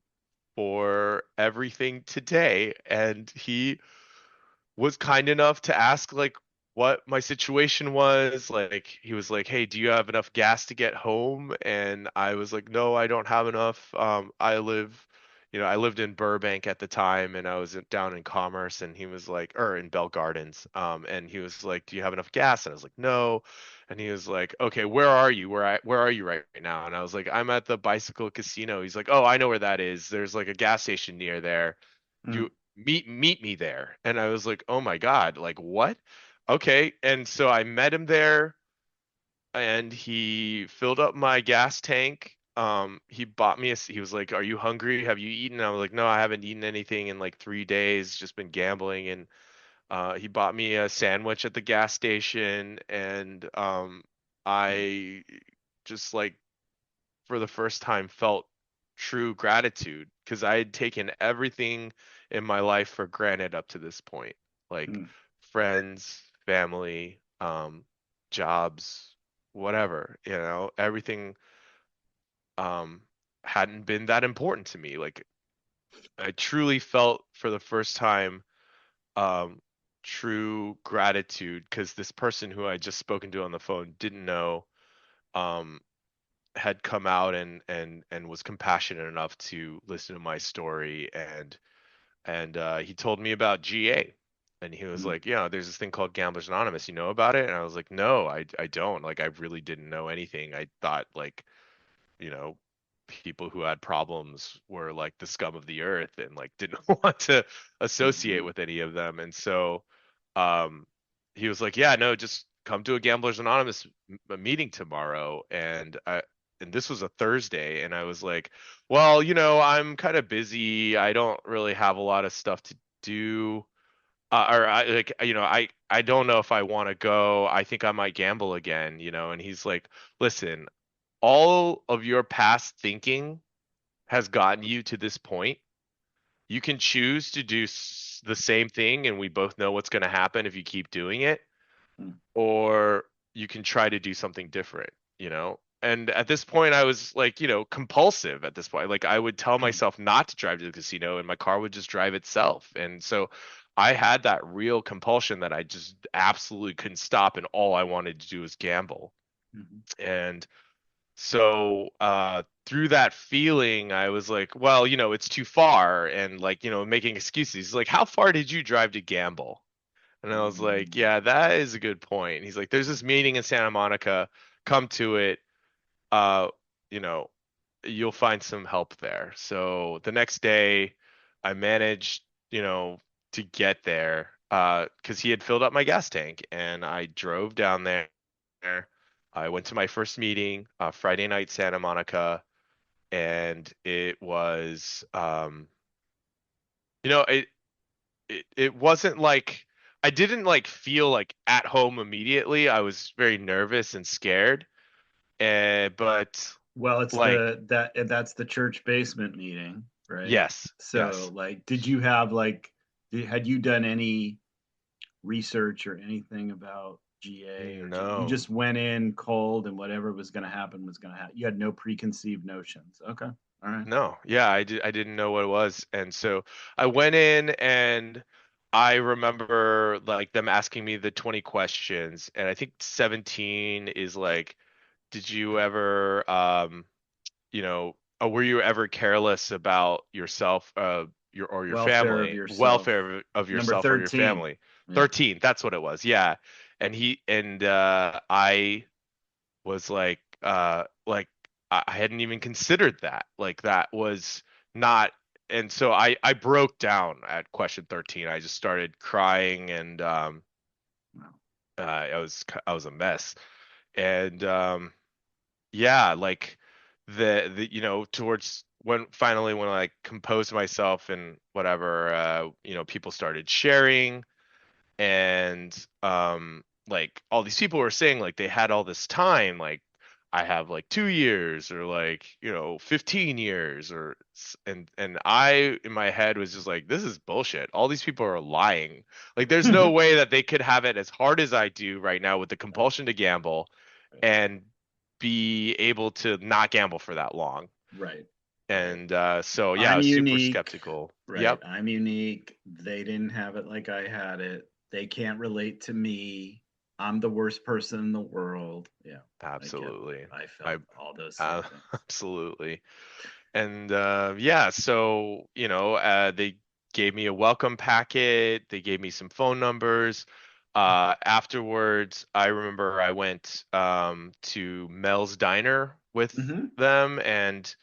for everything today. And he was kind enough to ask like what my situation was. Like he was like, "Hey, do you have enough gas to get home?" And I was like, "No, I don't have enough. I lived in Burbank at the time and I was down in Commerce." And he was like, or in Bell Gardens. And he was like, "Do you have enough gas?" And I was like, "No." And he was like, "Okay, where are you? Where are you right now?" And I was like, "I'm at the Bicycle Casino." He's like, "Oh, I know where that is. There's like a gas station near there. Mm, You meet me there." And I was like, "Oh my God, like what?" Okay. And so I met him there and he filled up my gas tank. He bought me he was like, "Are you hungry? Have you eaten?" I was like, "No, I haven't eaten anything in like 3 days, just been gambling." And he bought me a sandwich at the gas station and mm, I just like for the first time felt true gratitude because I had taken everything in my life for granted up to this point, like mm, friends, family, jobs, whatever, everything um, hadn't been that important to me. Like I truly felt for the first time um, true gratitude because this person who I just spoken to on the phone didn't know um had come out and was compassionate enough to listen to my story and he told me about GA. And he was Mm, like, yeah, there's this thing called Gamblers Anonymous. You know about it? And I was like, no, I don't. Like, I really didn't know anything. I thought like, you know, people who had problems were like the scum of the earth and like didn't want to associate mhm, with any of them. And so um he was like, yeah, no, just come to a Gamblers Anonymous meeting tomorrow. And this was a Thursday, and I was like, well, I'm kind of busy. I don't really have a lot of stuff to do. Or I like, I don't know if I want to go. I think I might gamble again, And he's like, listen, all of your past thinking has gotten you to this point. You can choose to do the same thing, and we both know what's going to happen if you keep doing it, mm, or you can try to do something different. And at this point, I was like, compulsive at this point. Like, I would tell mm, myself not to drive to the casino, and my car would just drive itself. And so I had that real compulsion that I just absolutely couldn't stop, and all I wanted to do was gamble. mhm, And so through that feeling, I was like, well, it's too far, and like, making excuses. He's like, how far did you drive to gamble? And I was like, mm, yeah, that is a good point. And he's like, there's this meeting in Santa Monica. Come to it. Uh, you know, you'll find some help there. So the next day, I managed, to get there because he had filled up my gas tank, and I drove down there. I went to my first meeting, Friday night, Santa Monica, and it was, it it wasn't like I didn't like feel like at home immediately. I was very nervous and scared. But Well, it's like, that's the church basement meeting, right? yes, So, yes. like, did you have like had you done any research or anything about GA or you No. just went in cold and whatever was going to happen was going to happen. You had no preconceived notions. Okay. All right. No. Yeah, I didn't know what it was. And so I went in and I remember like them asking me the 20 questions, and I think 17 is like, did you ever were you ever careless about yourself, your Welfare of family, yourself. welfare of Number yourself or your 13. family? Yeah. 13, that's what it was. Yeah. And I was like I hadn't even considered that. Like that was not. And so I broke down at question 13. I just started crying, and Wow. I was a mess. And yeah, like the towards when I composed myself and whatever, people started sharing, and like all these people were saying like they had all this time, like I have like 2 years, or like 15 years, and I in my head was just like, this is bullshit. All these people are lying. Like, there's no way that they could have it as hard as I do right now with the Right. compulsion to gamble Right. and be able to not gamble for that long. Right. Right. And so yeah, I I'm was super unique. skeptical. Right. Yep, I'm unique. They didn't have it like I had it. They can't relate to me. I'm the worst person in the world. Yeah. absolutely. I I felt all those same things. absolutely. And yeah, so they gave me a welcome packet. They gave me some phone numbers. Afterwards, I remember I went to Mel's Diner with Hmm. them, and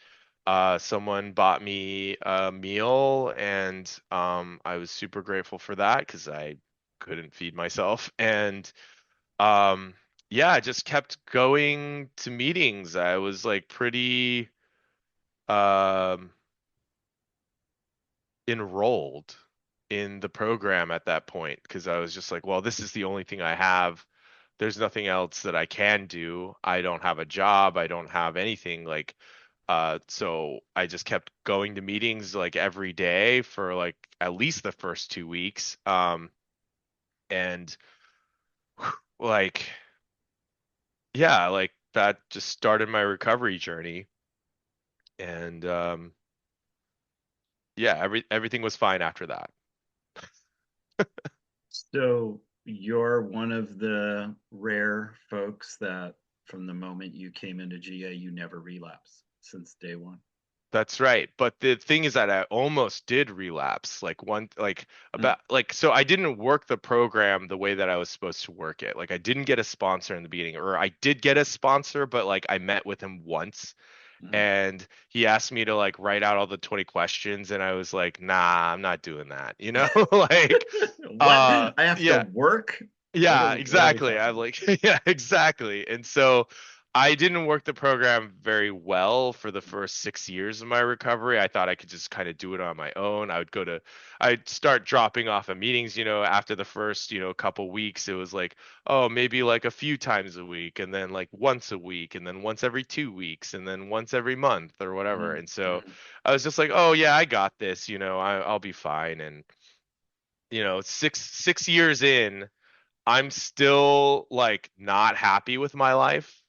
someone bought me a meal, and I was super grateful for that because I couldn't feed myself. And um, yeah, I just kept going to meetings. I was like pretty um, enrolled in the program at that point because I was just like, well, this is the only thing I have. There's nothing else that I can do. I don't have a job. I don't have anything like so I just kept going to meetings like every day for like at least the first 2 weeks. And like yeah, like that just started my recovery journey. And yeah, everything was fine after that. So you're one of the rare folks that from the moment you came into GA, you never relapse since day one. That's right. But the thing is that I almost did relapse. Like one, like Mm, about, like, so I didn't work the program the way that I was supposed to work it. Like I didn't get a sponsor in the beginning, or I did get a sponsor, but like I met with him once mm. and he asked me to like write out all the 20 questions and I was like, nah, I'm not doing that. You know, like, What? I have to yeah. work? Yeah, What are we exactly. talking I'm about? like, yeah, exactly. And so I didn't work the program very well for the first 6 years of my recovery. I thought I could just kind of do it on my own. I'd start dropping off of meetings, after the first, couple weeks. It was like, oh, maybe like a few times a week, and then like once a week, and then once every 2 weeks, and then once every month or whatever. Mm, And so mm, I was just like, oh yeah, I got this, I'll be fine. And, 6 years in. I'm still like not happy with my life.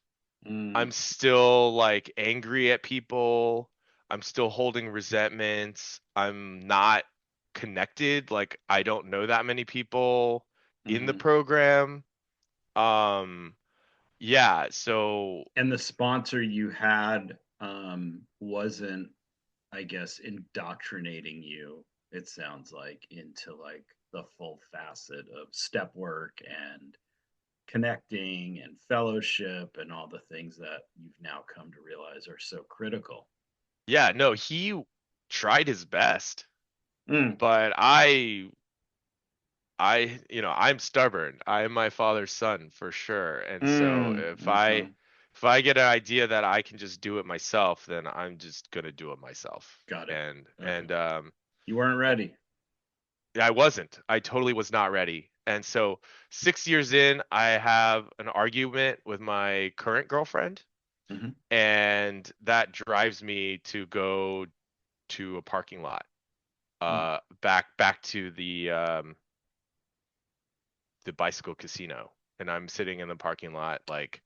I'm mm, still like angry at people. I'm still holding resentments. I'm not connected. Like I don't know that many people in the mhm. program. Um, yeah, so And the sponsor you had wasn't, I guess, indoctrinating you, it sounds like, into like the full facet of step work and connecting and fellowship and all the things that you've now come to realize are so critical. yeah, no, he tried his best, Mm, but I'm stubborn. I am my father's son for sure. And so okay. if I get an idea that I can just do it myself, then I'm just gonna do it myself. Got it. And Okay. and You weren't ready. I wasn't. I totally was not ready. And so 6 years in, I have an argument with my current girlfriend, Hmm. and that drives me to go to a parking lot, Mm, back to the bicycle casino. And I'm sitting in the parking lot like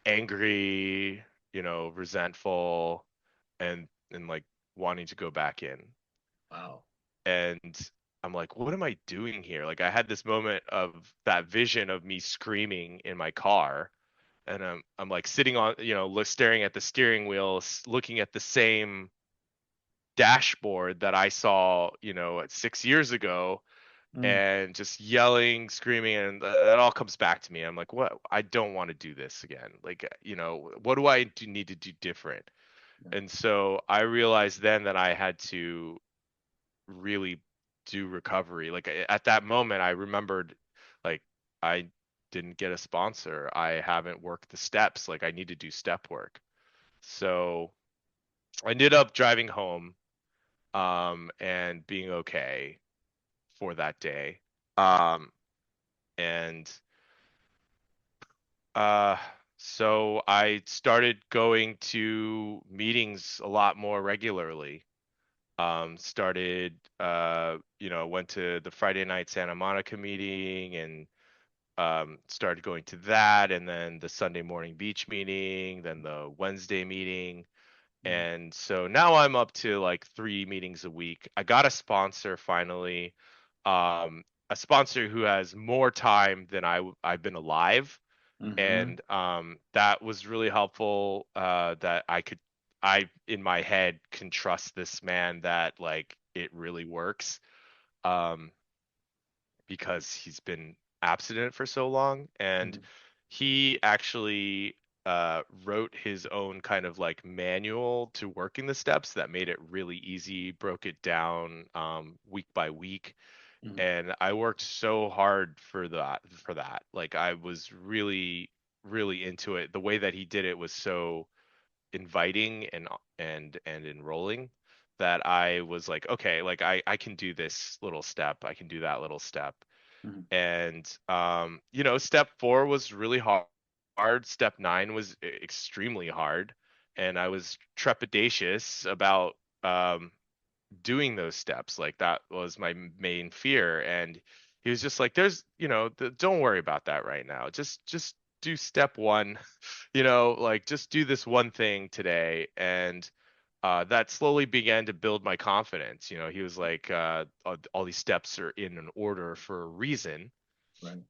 angry, resentful, and like wanting to go back in. wow. And I'm like, what am I doing here? Like I had this moment of that vision of me screaming in my car, and I'm like sitting on, staring at the steering wheel, looking at the same dashboard that I saw, at 6 years ago, Mm, and just yelling, screaming, and that all comes back to me. I'm like, what? I don't want to do this again. Like, what do I need to do different? yeah. And so I realized then that I had to really do recovery. Like at that moment, I remembered, like, I didn't get a sponsor. I haven't worked the steps. Like I need to do step work. So I ended up driving home, and being okay for that day. Um, and Uh, so I started going to meetings a lot more regularly. Went to the Friday night Santa Monica meeting and started going to that, and then the Sunday morning beach meeting, then the Wednesday meeting. Mm, And so now I'm up to like 3 meetings a week. I got a sponsor finally, a sponsor who has more time than I've been alive, mm-hmm, and that was really helpful, that I in my head can trust this man that like it really works, um because he's been abstinent for so long. And mm, he actually wrote his own kind of like manual to working the steps that made it really easy, broke it down week by week. mm, And I worked so hard for that. Like I was really, really into it. The way that he did it was so inviting and enrolling that I was like, okay, like I can do this little step, I can do that little step. mm, And step 4 was really hard. Step 9 was extremely hard, and I was trepidatious about um doing those steps. Like that was my main fear. And he was just like, there's, don't worry about that right now. Just do step 1, like just do this one thing today. And that slowly began to build my confidence. He was like, all these steps are in an order for a reason, Right.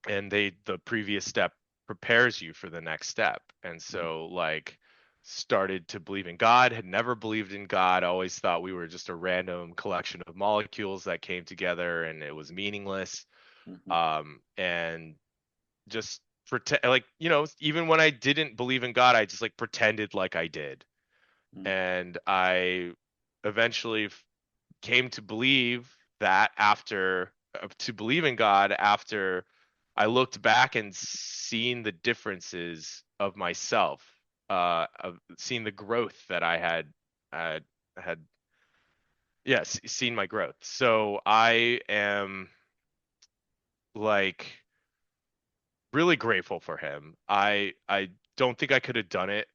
and the previous step prepares you for the next step. And Mhm. so like started to believe in God, had never believed in God, always thought we were just a random collection of molecules that came together and it was meaningless. Mhm. And just pretend like, even when I didn't believe in God, I just like pretended like I did. Mhm. And I eventually came to believe that after to believe in God after I looked back and seen the differences of myself, of seeing the growth that I had had yes, seen my growth. So I am like really grateful for him. I don't think I could have done it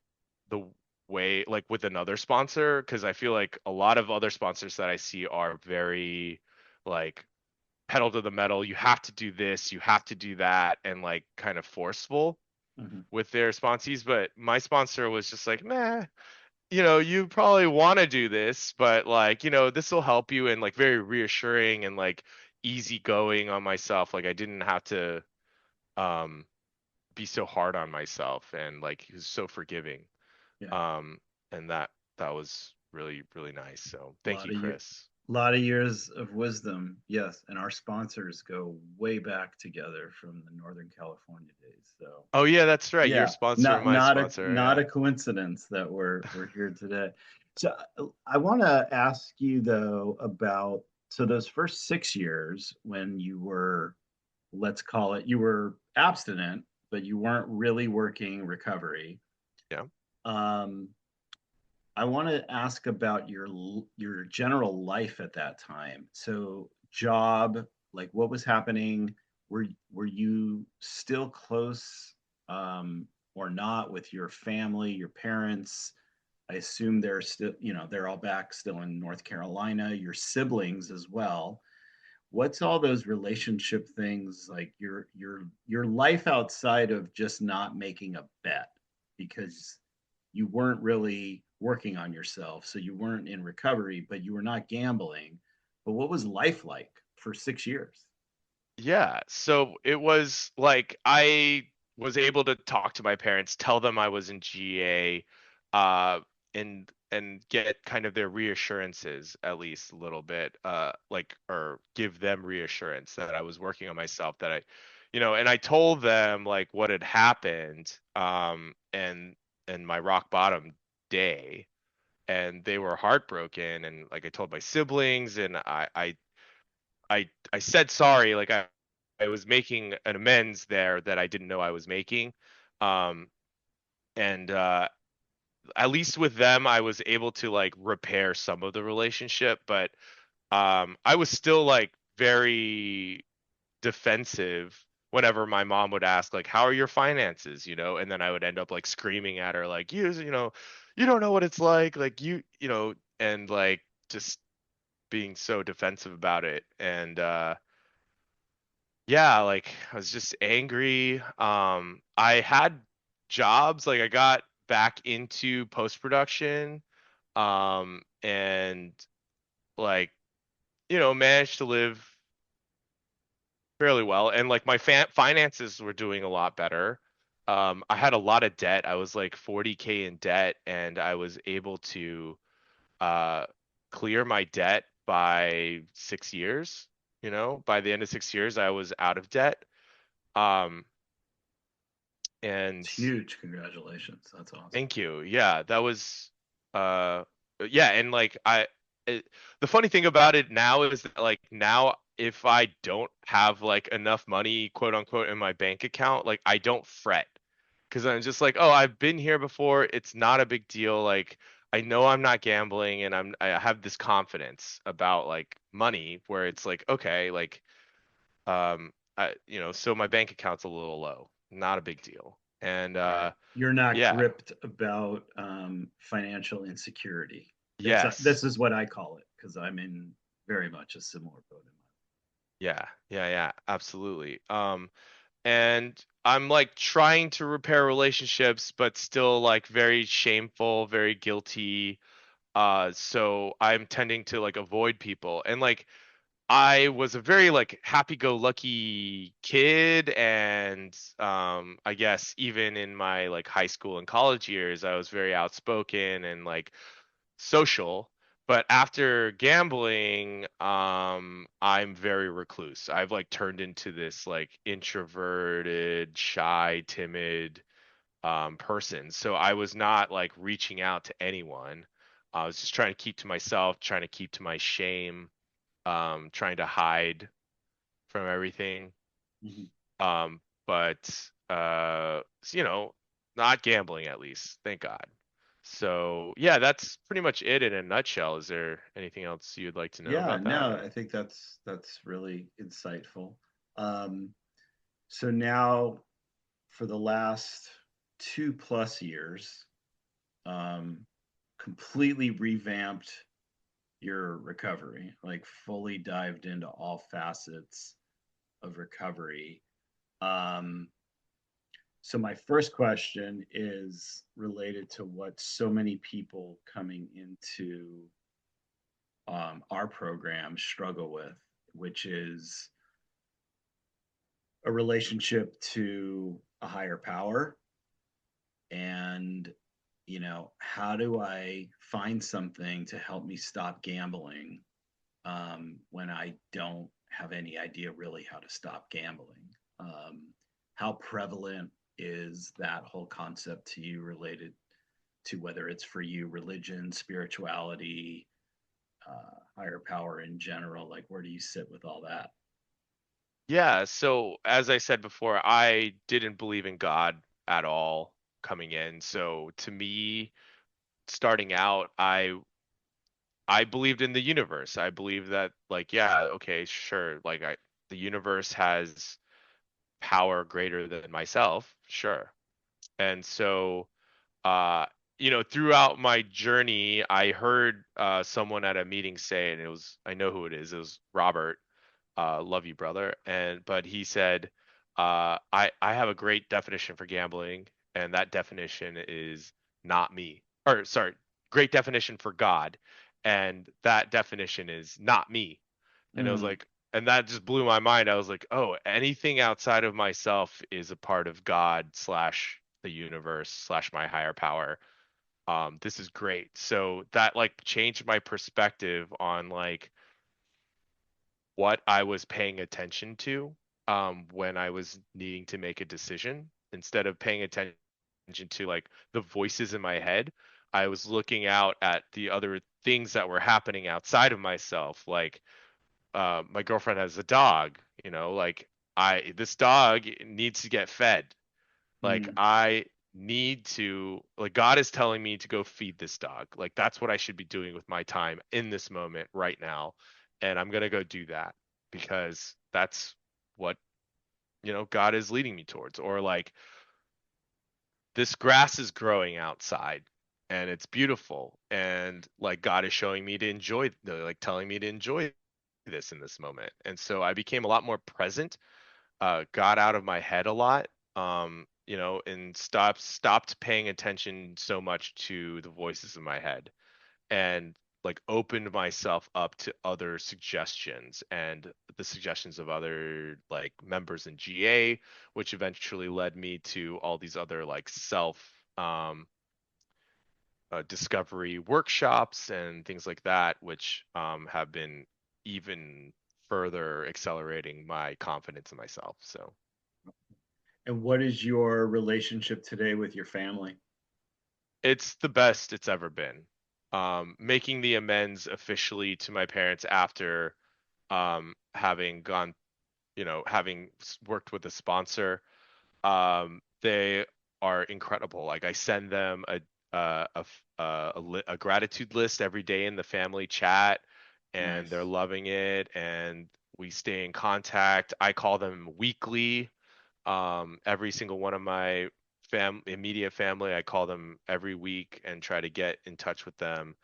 the way like with another sponsor, because I feel like a lot of other sponsors that I see are very like pedal to the metal. You have to do this, you have to do that, and like kind of forceful Mhm. with their sponsees. But my sponsor was just like, meh, you probably want to do this, but like, this will help you, and like very reassuring and like easygoing on myself. Like I didn't have to um be so hard on myself, and like he was so forgiving. Yeah. Um and that was really, really nice. So A thank lot you, of year, Chris. lot of years of wisdom. Yes, and our sponsors go way back together from the Northern California days. So Oh yeah, that's right. Your yeah, sponsor and not my not a sponsor. not Yeah. a coincidence that we're here today. So I want to ask you though about so those first 6 years when you were, let's call it, you were abstinent, but you weren't really working recovery. Yeah. Um, I want to ask about your general life at that time. So job, like what was happening? Were you still close or not with your family, your parents? I assume they're still, they're all back still in North Carolina, your siblings as well. What's all those relationship things like your life outside of just not making a bet because you weren't really working on yourself, so you weren't in recovery, but you were not gambling. But what was life like for 6 years? Yeah, so it was like I was able to talk to my parents, tell them I was in GA, and get kind of their reassurances at least a little bit, like or give them reassurance that I was working on myself, that and I told them like what had happened, and my rock bottom day, and they were heartbroken, and like I told my siblings, and I said sorry, like I was making an amends there that I didn't know I was making. Um and at least with them I was able to like repair some of the relationship, but I was still like very defensive whenever my mom would ask like how are your finances, and then I would end up like screaming at her like you don't know what it's like and like just being so defensive about it. And yeah, like I was just angry. I had jobs, like I got back into post production, and like, managed to live fairly well. And like my finances were doing a lot better. I had a lot of debt. I was like 40K in debt, and I was able to uh clear my debt by 6 years. By the end of 6 years, I was out of debt. Um, and It's huge. Congratulations. That's awesome. thank you. Yeah, that was uh yeah, and like it, the funny thing about it now is that like now if I don't have like enough money, quote unquote, in my bank account, like I don't fret, because I'm just like, oh, I've been here before. It's not a big deal. Like I know I'm not gambling, and I have this confidence about like money where it's like, okay, like so my bank account's a little low. Not a big deal. And Right. You're not yeah. gripped about financial insecurity. This Yes. is what I call it because I'm in very much a similar boat in Yeah. Yeah. Yeah. Absolutely. And I'm like trying to repair relationships, but still like very shameful, very guilty. So I'm tending to like avoid people. And like I was a very like happy-go-lucky kid, and I guess even in my like high school and college years I was very outspoken and like social. But after gambling, I'm very recluse. I've like turned into this like introverted, shy, timid person. So I was not like reaching out to anyone. I was just trying to keep to myself, trying to keep to my shame, trying to hide from everything. Mhm. But you know, not gambling at least, thank God. So yeah, that's pretty much it in a nutshell. Is there anything else you'd like to know Yeah, about that no, or? I think that's really insightful. Um, so now for the last 2+ years, um, completely revamped your recovery, like fully dived into all facets of recovery. Um, so my first question is related to what so many people coming into our program struggle with, which is a relationship to a higher power. And how do I find something to help me stop gambling when I don't have any idea really how to stop gambling? How prevalent is that whole concept to you, related to whether it's for you religion, spirituality, higher power in general? Like, where do you sit with all that? Yeah, so as I said before, I didn't believe in God at all coming in. So to me, starting out, I believed in the universe. I believe that like yeah, okay, sure, like I the universe has power greater than myself, sure. And so uh throughout my journey, I heard someone at a meeting say, and it was I know who it is. It was Robert. Love you, brother. And but he said, I have a great definition for gambling, and that definition is not me. Or sorry, great definition for God, and that definition is not me. And I was Mm, like, and that just blew my mind. I was like, oh, anything outside of myself is a part of God slash the universe slash my higher power. This is great. So that like changed my perspective on like what I was paying attention to when I was needing to make a decision. Instead of paying attention to like the voices in my head, I was looking out at the other things that were happening outside of myself. Like my girlfriend has a dog, like I this dog needs to get fed. Like mm, I need to like God is telling me to go feed this dog. Like that's what I should be doing with my time in this moment right now. And I'm going to go do that because that's what, God is leading me towards. Or like this grass is growing outside and it's beautiful and like God is showing me to enjoy like telling me to enjoy this in this moment. And so I became a lot more present, got out of my head a lot, and stopped paying attention so much to the voices in my head, and like opened myself up to other suggestions and the suggestions of other like members in GA, which eventually led me to all these other like self discovery workshops and things like that, which have been even further accelerating my confidence in myself. So and what is your relationship today with your family? it's the best it's ever been. Making the amends officially to my parents after having gone, having worked with a sponsor. They are incredible. Like I send them a gratitude list every day in the family chat, and they're Nice. loving it. And we stay in contact. I call them weekly. Every single one of my immediate family, I call them every week and try to get in touch with them.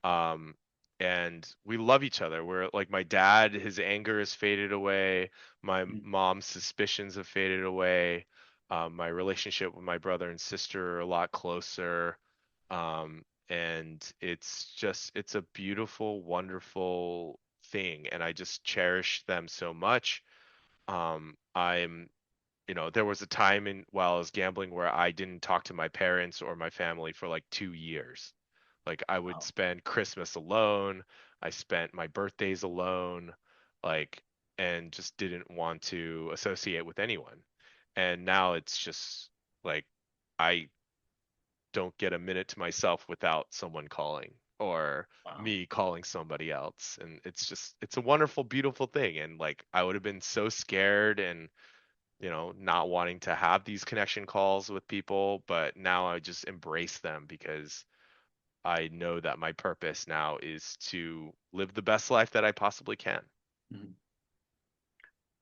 um and we love each other. We're like my dad, his anger has faded away, my Mm. mom's suspicions have faded away. My relationship with my brother and sister are a lot closer. and it's a beautiful, wonderful thing, and I just cherish them so much. I'm there was a time in while I was gambling where I didn't talk to my parents or my family for like 2 years. Like I would Wow. spend Christmas alone, I spent my birthdays alone, like, and just didn't want to associate with anyone. And now it's just like I don't get a minute to myself without someone calling or Wow. me calling somebody else. And it's a wonderful, beautiful thing. And like I would have been so scared and not wanting to have these connection calls with people, but now I just embrace them because I know that my purpose now is to live the best life that I possibly can. Mhm.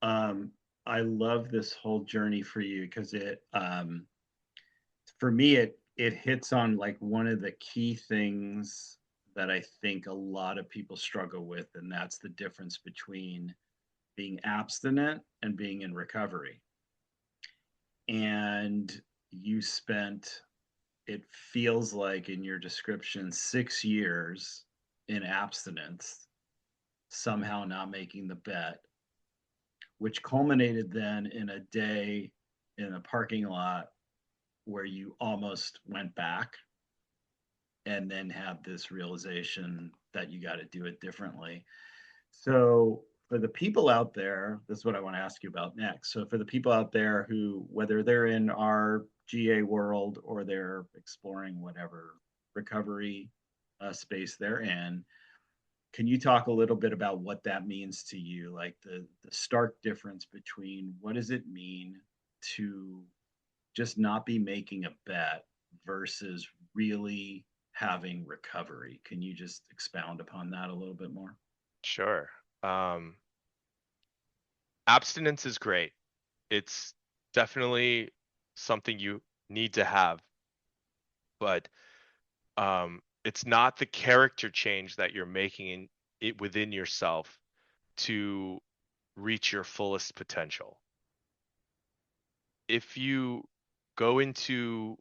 Um, I love this whole journey for you because for me, it hits on like one of the key things that I think a lot of people struggle with, and that's the difference between being abstinent and being in recovery. And you spent, it feels like in your description, 6 years in abstinence, somehow not making the bet, which culminated then in a day in a parking lot where you almost went back and then had this realization that you got to do it differently. So, for the people out there, this is what I want to ask you about next. So, for the people out there who, whether they're in our GA world or they're exploring whatever recovery space they're in, can you talk a little bit about what that means to you? Like the stark difference between what does it mean to just not be making a bet versus really having recovery? Can you just expound upon that a little bit more? Sure. Um, Abstinence is great. It's definitely something you need to have, but it's not the character change that you're making in it within yourself to reach your fullest potential. If you go into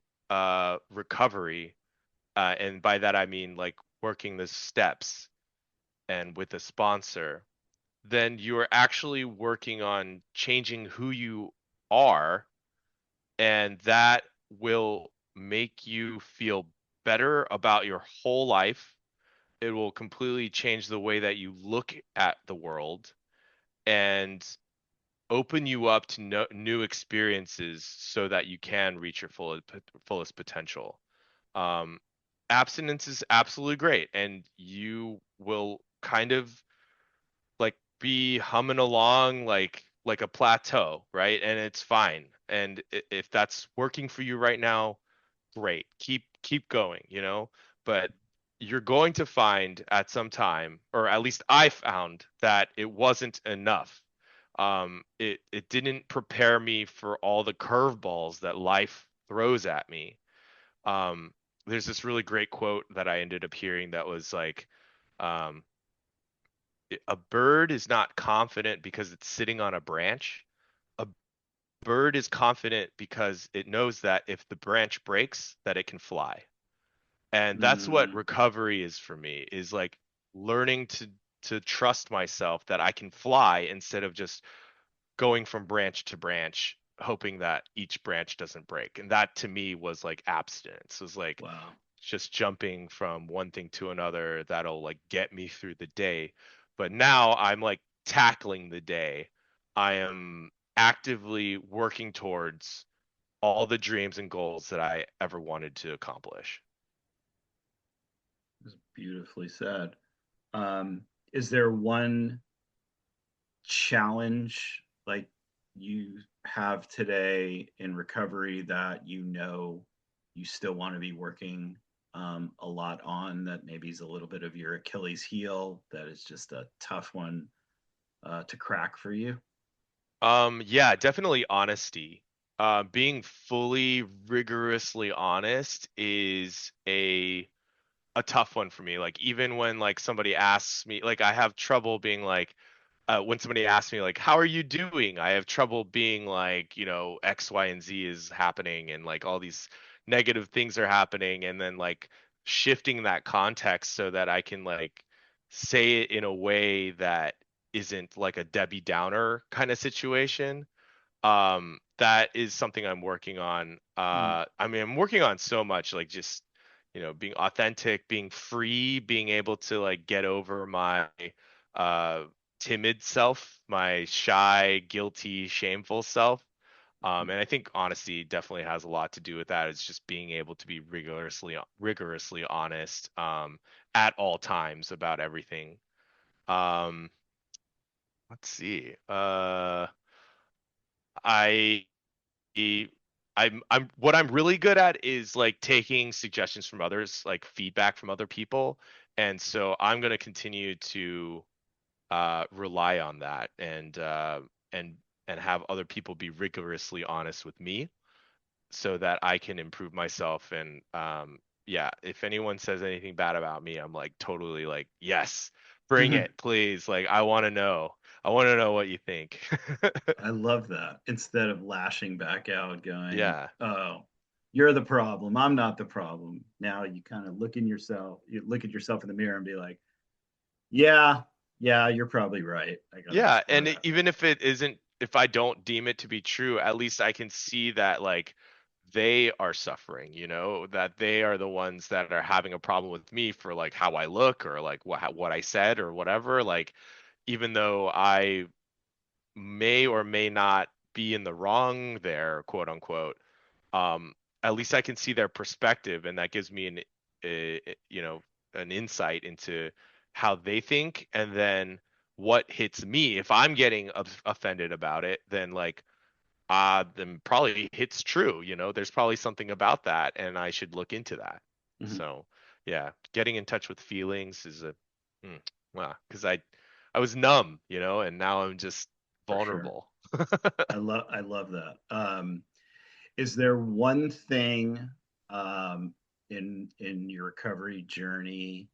recovery, and by that I mean like working the steps and with a sponsor, then you are actually working on changing who you are, and that will make you feel better about your whole life. It will completely change the way that you look at the world and open you up to new experiences so that you can reach your fullest potential. Um, Abstinence is absolutely great, and you will kind of like be humming along like a plateau, right? And it's fine. And if that's working for you right now, great. Keep going, But you're going to find at some time, or at least I found that it wasn't enough. It didn't prepare me for all the curveballs that life throws at me. Um, there's this really great quote that I ended up hearing that was like, um, a bird is not confident because it's sitting on a branch. A bird is confident because it knows that if the branch breaks, that it can fly. And that's what Mm, recovery is for me, is like learning to trust myself that I can fly instead of just going from branch to branch, hoping that each branch doesn't break. And that to me was like abstinence. It was like wow. just jumping from one thing to another that'll like get me through the day. But now I'm like tackling the day. I am actively working towards all the dreams and goals that I ever wanted to accomplish. It was beautifully said. Um, is there one challenge like you have today in recovery that you still want to be working a lot on, that maybe is a little bit of your Achilles heel, that is just a tough one to crack for you? Yeah, definitely honesty. Being fully rigorously honest is a tough one for me. Like even when like somebody asks me, like I have trouble being like, when somebody asks me like, "How are you doing?" I have trouble being like, X, Y, and Z is happening, and like all these negative things are happening, and then like shifting that context so that I can like say it in a way that isn't like a Debbie Downer kind of situation. That is something I'm working on. Mm, I mean, I'm working on so much, like just, being authentic, being free, being able to like get over my uh timid self, my shy, guilty, shameful self. mhm. And I think honesty definitely has a lot to do with that. It's just being able to be rigorously honest at all times about everything. Um, let's see. I I'm what I'm really good at is like taking suggestions from others, like feedback from other people. And so I'm going to continue to rely on that and and have other people be rigorously honest with me so that I can improve myself. And yeah, if anyone says anything bad about me, I'm like totally like, yes, bring Mhm. it, please. Like I want to know. I want to know what you think. I love that. Instead of lashing back out, going, Yeah. "Oh, you're the problem. I'm not the problem." Now you kind of you look at yourself in the mirror and be like, "Yeah, yeah, you're probably right. I got to Yeah, explore and that even more." if it isn't, if I don't deem it to be true, at least I can see that like they are suffering, that they are the ones that are having a problem with me for like how I look or like what I said or whatever. Like even though I may or may not be in the wrong there, quote unquote, um, at least I can see their perspective, and that gives me an insight into how they think, and then what hits me. If I'm getting offended about it, then like then probably it's true. There's probably something about that, and I should look into that. Mhm. So yeah, getting in touch with feelings is well, because I was numb, and now I'm just For sure. vulnerable. I love that. Is there one thing in your recovery journey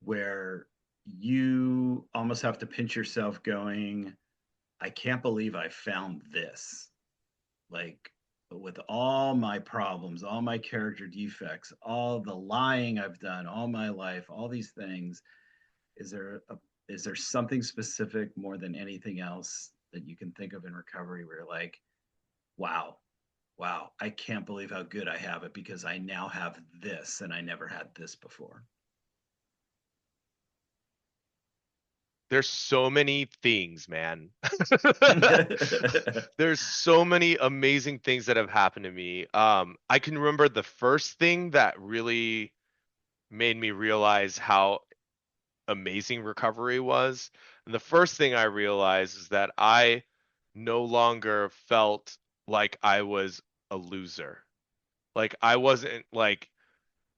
where you almost have to pinch yourself going, I can't believe I found this. Like with all my problems, all my character defects, all the lying I've done all my life, all these things, is there a is there something specific more than anything else that you can think of in recovery where you're like, wow, wow, I can't believe how good I have it because I now have this and I never had this before. There's so many things, man. There's so many amazing things that have happened to me. I can remember the first thing that really made me realize how amazing recovery was. And the first thing I realized is that I no longer felt like I was a loser. Like I wasn't like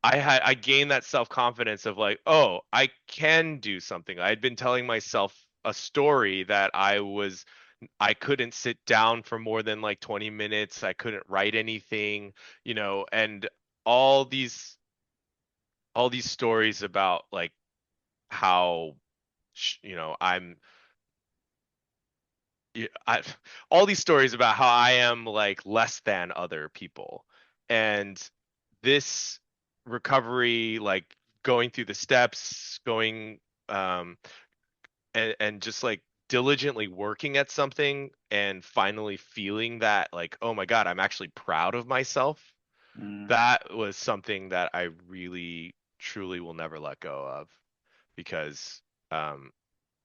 I gained that self-confidence of like, oh, I can do something. I had been telling myself a story that I couldn't sit down for more than like 20 minutes. I couldn't write anything, and all these all these stories about like how I'm I all these stories about how I am like less than other people. And this recovery, like going through the steps, going um and just like diligently working at something and finally feeling that like, oh my God, I'm actually proud of myself. Mm, That was something that I really truly will never let go of because um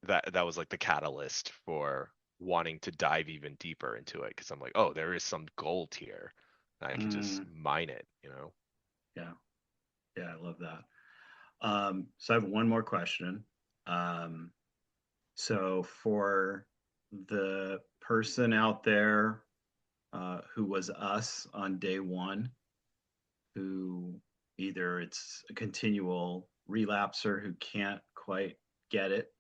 that was like the catalyst for wanting to dive even deeper into it because I'm like, oh, there is some gold here. I can just mm, mine it. yeah, yeah, I love that. So I have one more question. Um, so for the person out there who was us on day one, who either it's a continual relapser who can't quite get it,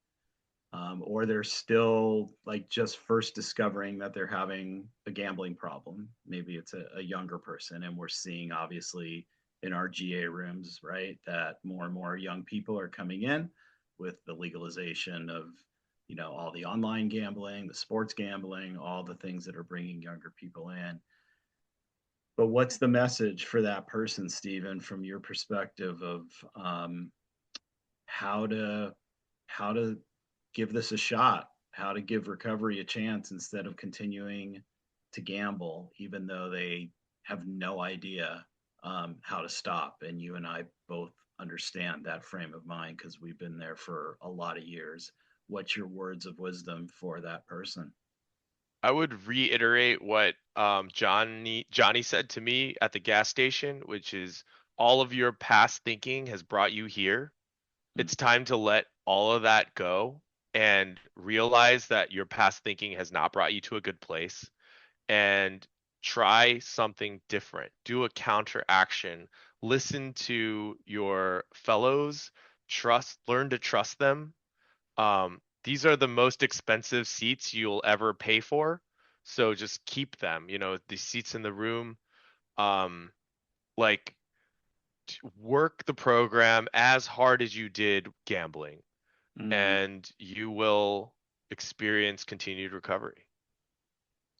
or they're still like just first discovering that they're having a gambling problem. Maybe it's a younger person, and we're seeing obviously in our GA rooms, right, that more and more young people are coming in with the legalization of all the online gambling, the sports gambling, all the things that are bringing younger people in. But what's the message for that person, Stephen, from your perspective of how to how to give this a shot, how to give recovery a chance instead of continuing to gamble, even though they have no idea how to stop. And you and I both understand that frame of mind because we've been there for a lot of years. What's your words of wisdom for that person? I would reiterate what Johnny said to me at the gas station, which is all of your past thinking has brought you here. Mm, It's time to let all of that go and realize that your past thinking has not brought you to a good place, and try something different. Do a counteraction. Listen to your fellows, learn to trust them. These are the most expensive seats you'll ever pay for. So just keep them, the seats in the room. Um, like work the program as hard as you did gambling, mm, and you will experience continued recovery.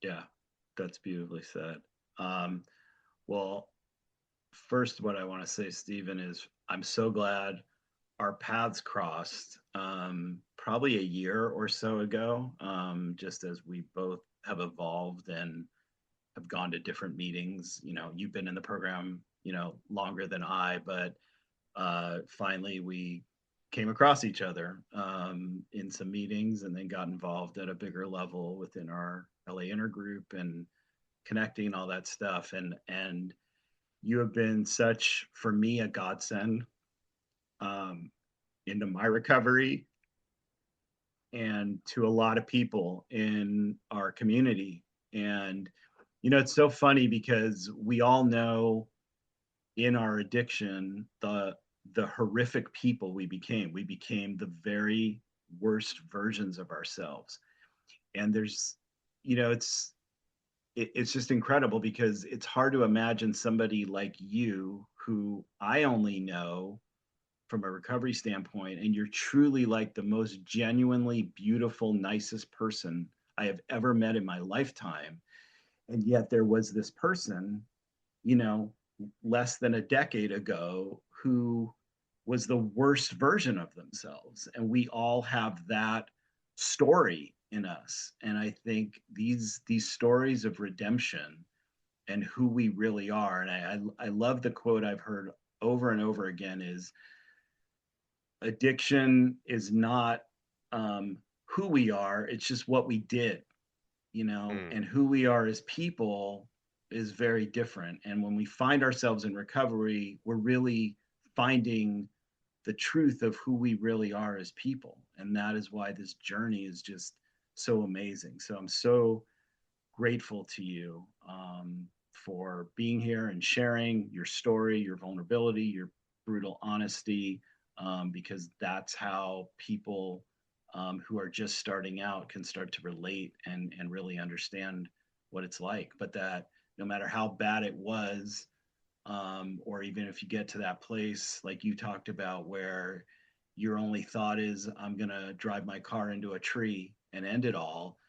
yeah, that's beautifully said. Um, well, first, what I want to say, Stephen, is I'm so glad our paths crossed probably a year or so ago, just as we both have evolved and have gone to different meetings. You know, you've been in the program, longer than I, but finally we came across each other in some meetings and then got involved at a bigger level within our LA intergroup and connecting all that stuff. And you have been such, for me, a godsend um, into my recovery and to a lot of people in our community. And, it's so funny because we all know in our addiction the horrific people we became. We became the very worst versions of ourselves. And there's, it's just incredible because it's hard to imagine somebody like you who I only know from a recovery standpoint, and you're truly like the most genuinely beautiful, nicest person I have ever met in my lifetime. And yet there was this person, you know, less than a decade ago who was the worst version of themselves. And we all have that story in us. And I think these stories of redemption and who we really are. And I love the quote I've heard over and over again is addiction is not who we are, it's just what we did, Mm. and who we are as people is very different. And when we find ourselves in recovery, we're really finding the truth of who we really are as people. And that is why this journey is just so amazing. So I'm so grateful to you for being here and sharing your story, your vulnerability, your brutal honesty, because that's how people who are just starting out can start to relate and really understand what it's like. But that no matter how bad it was, or even if you get to that place like you talked about where your only thought is, I'm going to drive my car into a tree and end it all,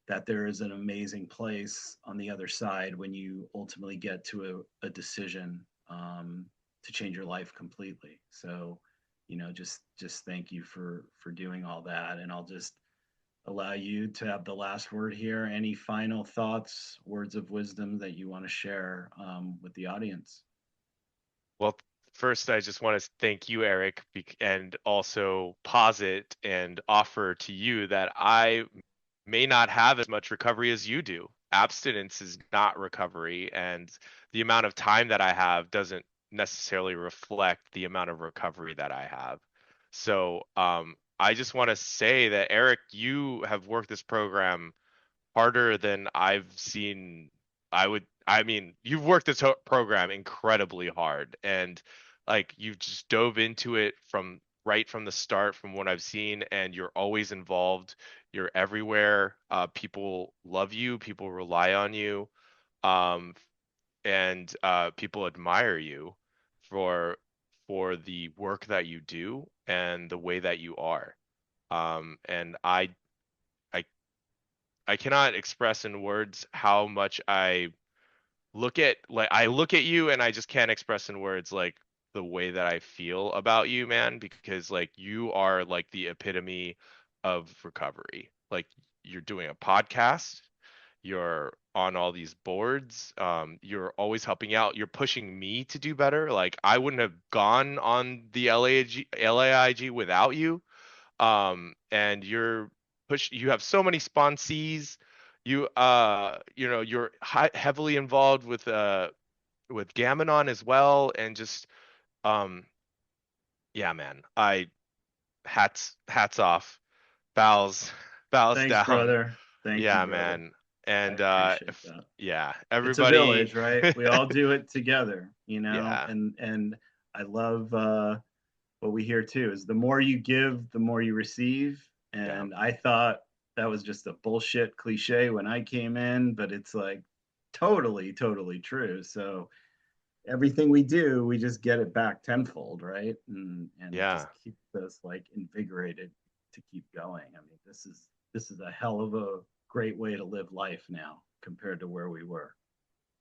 that there is an amazing place on the other side when you ultimately get to a decision to change your life completely. So, just thank you for doing all that, and I'll just allow you to have the last word here. Any final thoughts, words of wisdom that you want to share with the audience? Well, first, I just want to thank you, Eric, and also posit and offer to you that I may not have as much recovery as you do. Abstinence is not recovery, and the amount of time that I have doesn't necessarily reflect the amount of recovery that I have. So, I just want to say that, Eric, you have worked this program harder than I've seen. I mean, you've worked this program incredibly hard, and like you've just dove into it from right from the start from what I've seen, and you're always involved. You're everywhere. People love you, people rely on you, um, and people admire you for the work that you do and the way that you are. And I I cannot express in words how much I I look at you and I just can't express in words like the way that I feel about you, man, because like you are like the epitome of recovery. Like you're doing a podcast, you're on all these boards, you're always helping out, you're pushing me to do better. Like I wouldn't have gone on the LAIG without you. And you have so many sponsees. You're heavily involved with Gamenon as well, and just um yeah, man. I hats off, bows bows Thanks, down. brother. Thank you, Yeah, brother. man. I And appreciate if that. yeah, It's a everybody. village, right? We all do it together, you know, Yeah, and I love what we hear too is the more you give, the more you receive. yeah, And I thought that was just a bullshit cliche when I came in, but it's like totally, totally true. So everything we do, we just get it back tenfold, right? And it just yeah. keeps us like invigorated to keep going. I mean, this is a hell of a great way to live life now compared to where we were.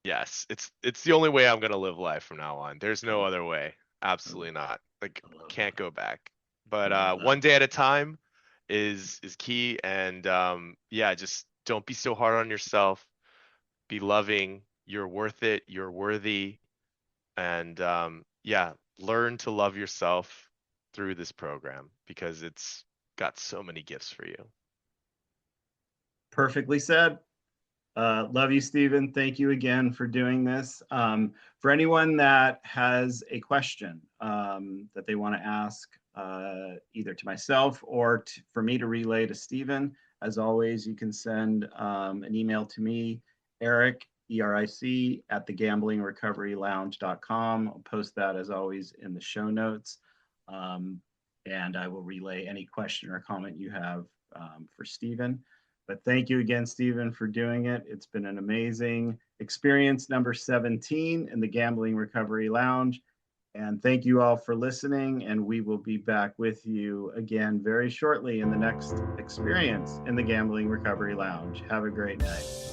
Yes, it's the only way I'm gonna live life from now on. There's I no love other way. I Absolutely not. Like love can't that. go back. I But love one that. day at a time is key. And yeah, just don't be so hard on yourself. Be loving. You're worth it. You're worthy. And yeah, learn to love yourself through this program because it's got so many gifts for you. Perfectly said. Love you, Stephen. Thank you again for doing this. For anyone that has a question that they want to ask, either to myself or for me to relay to Stephen, as always, you can send an email to me, Eric, ERIC, at thegamblingrecoverylounge.com. I'll post that, as always, in the show notes. Um, and I will relay any question or comment you have for Stephen. But thank you again, Stephen, for doing it. It's been an amazing experience, number 17 in the Gambling Recovery Lounge. And thank you all for listening. And we will be back with you again very shortly in the next experience in the Gambling Recovery Lounge. Have a great night.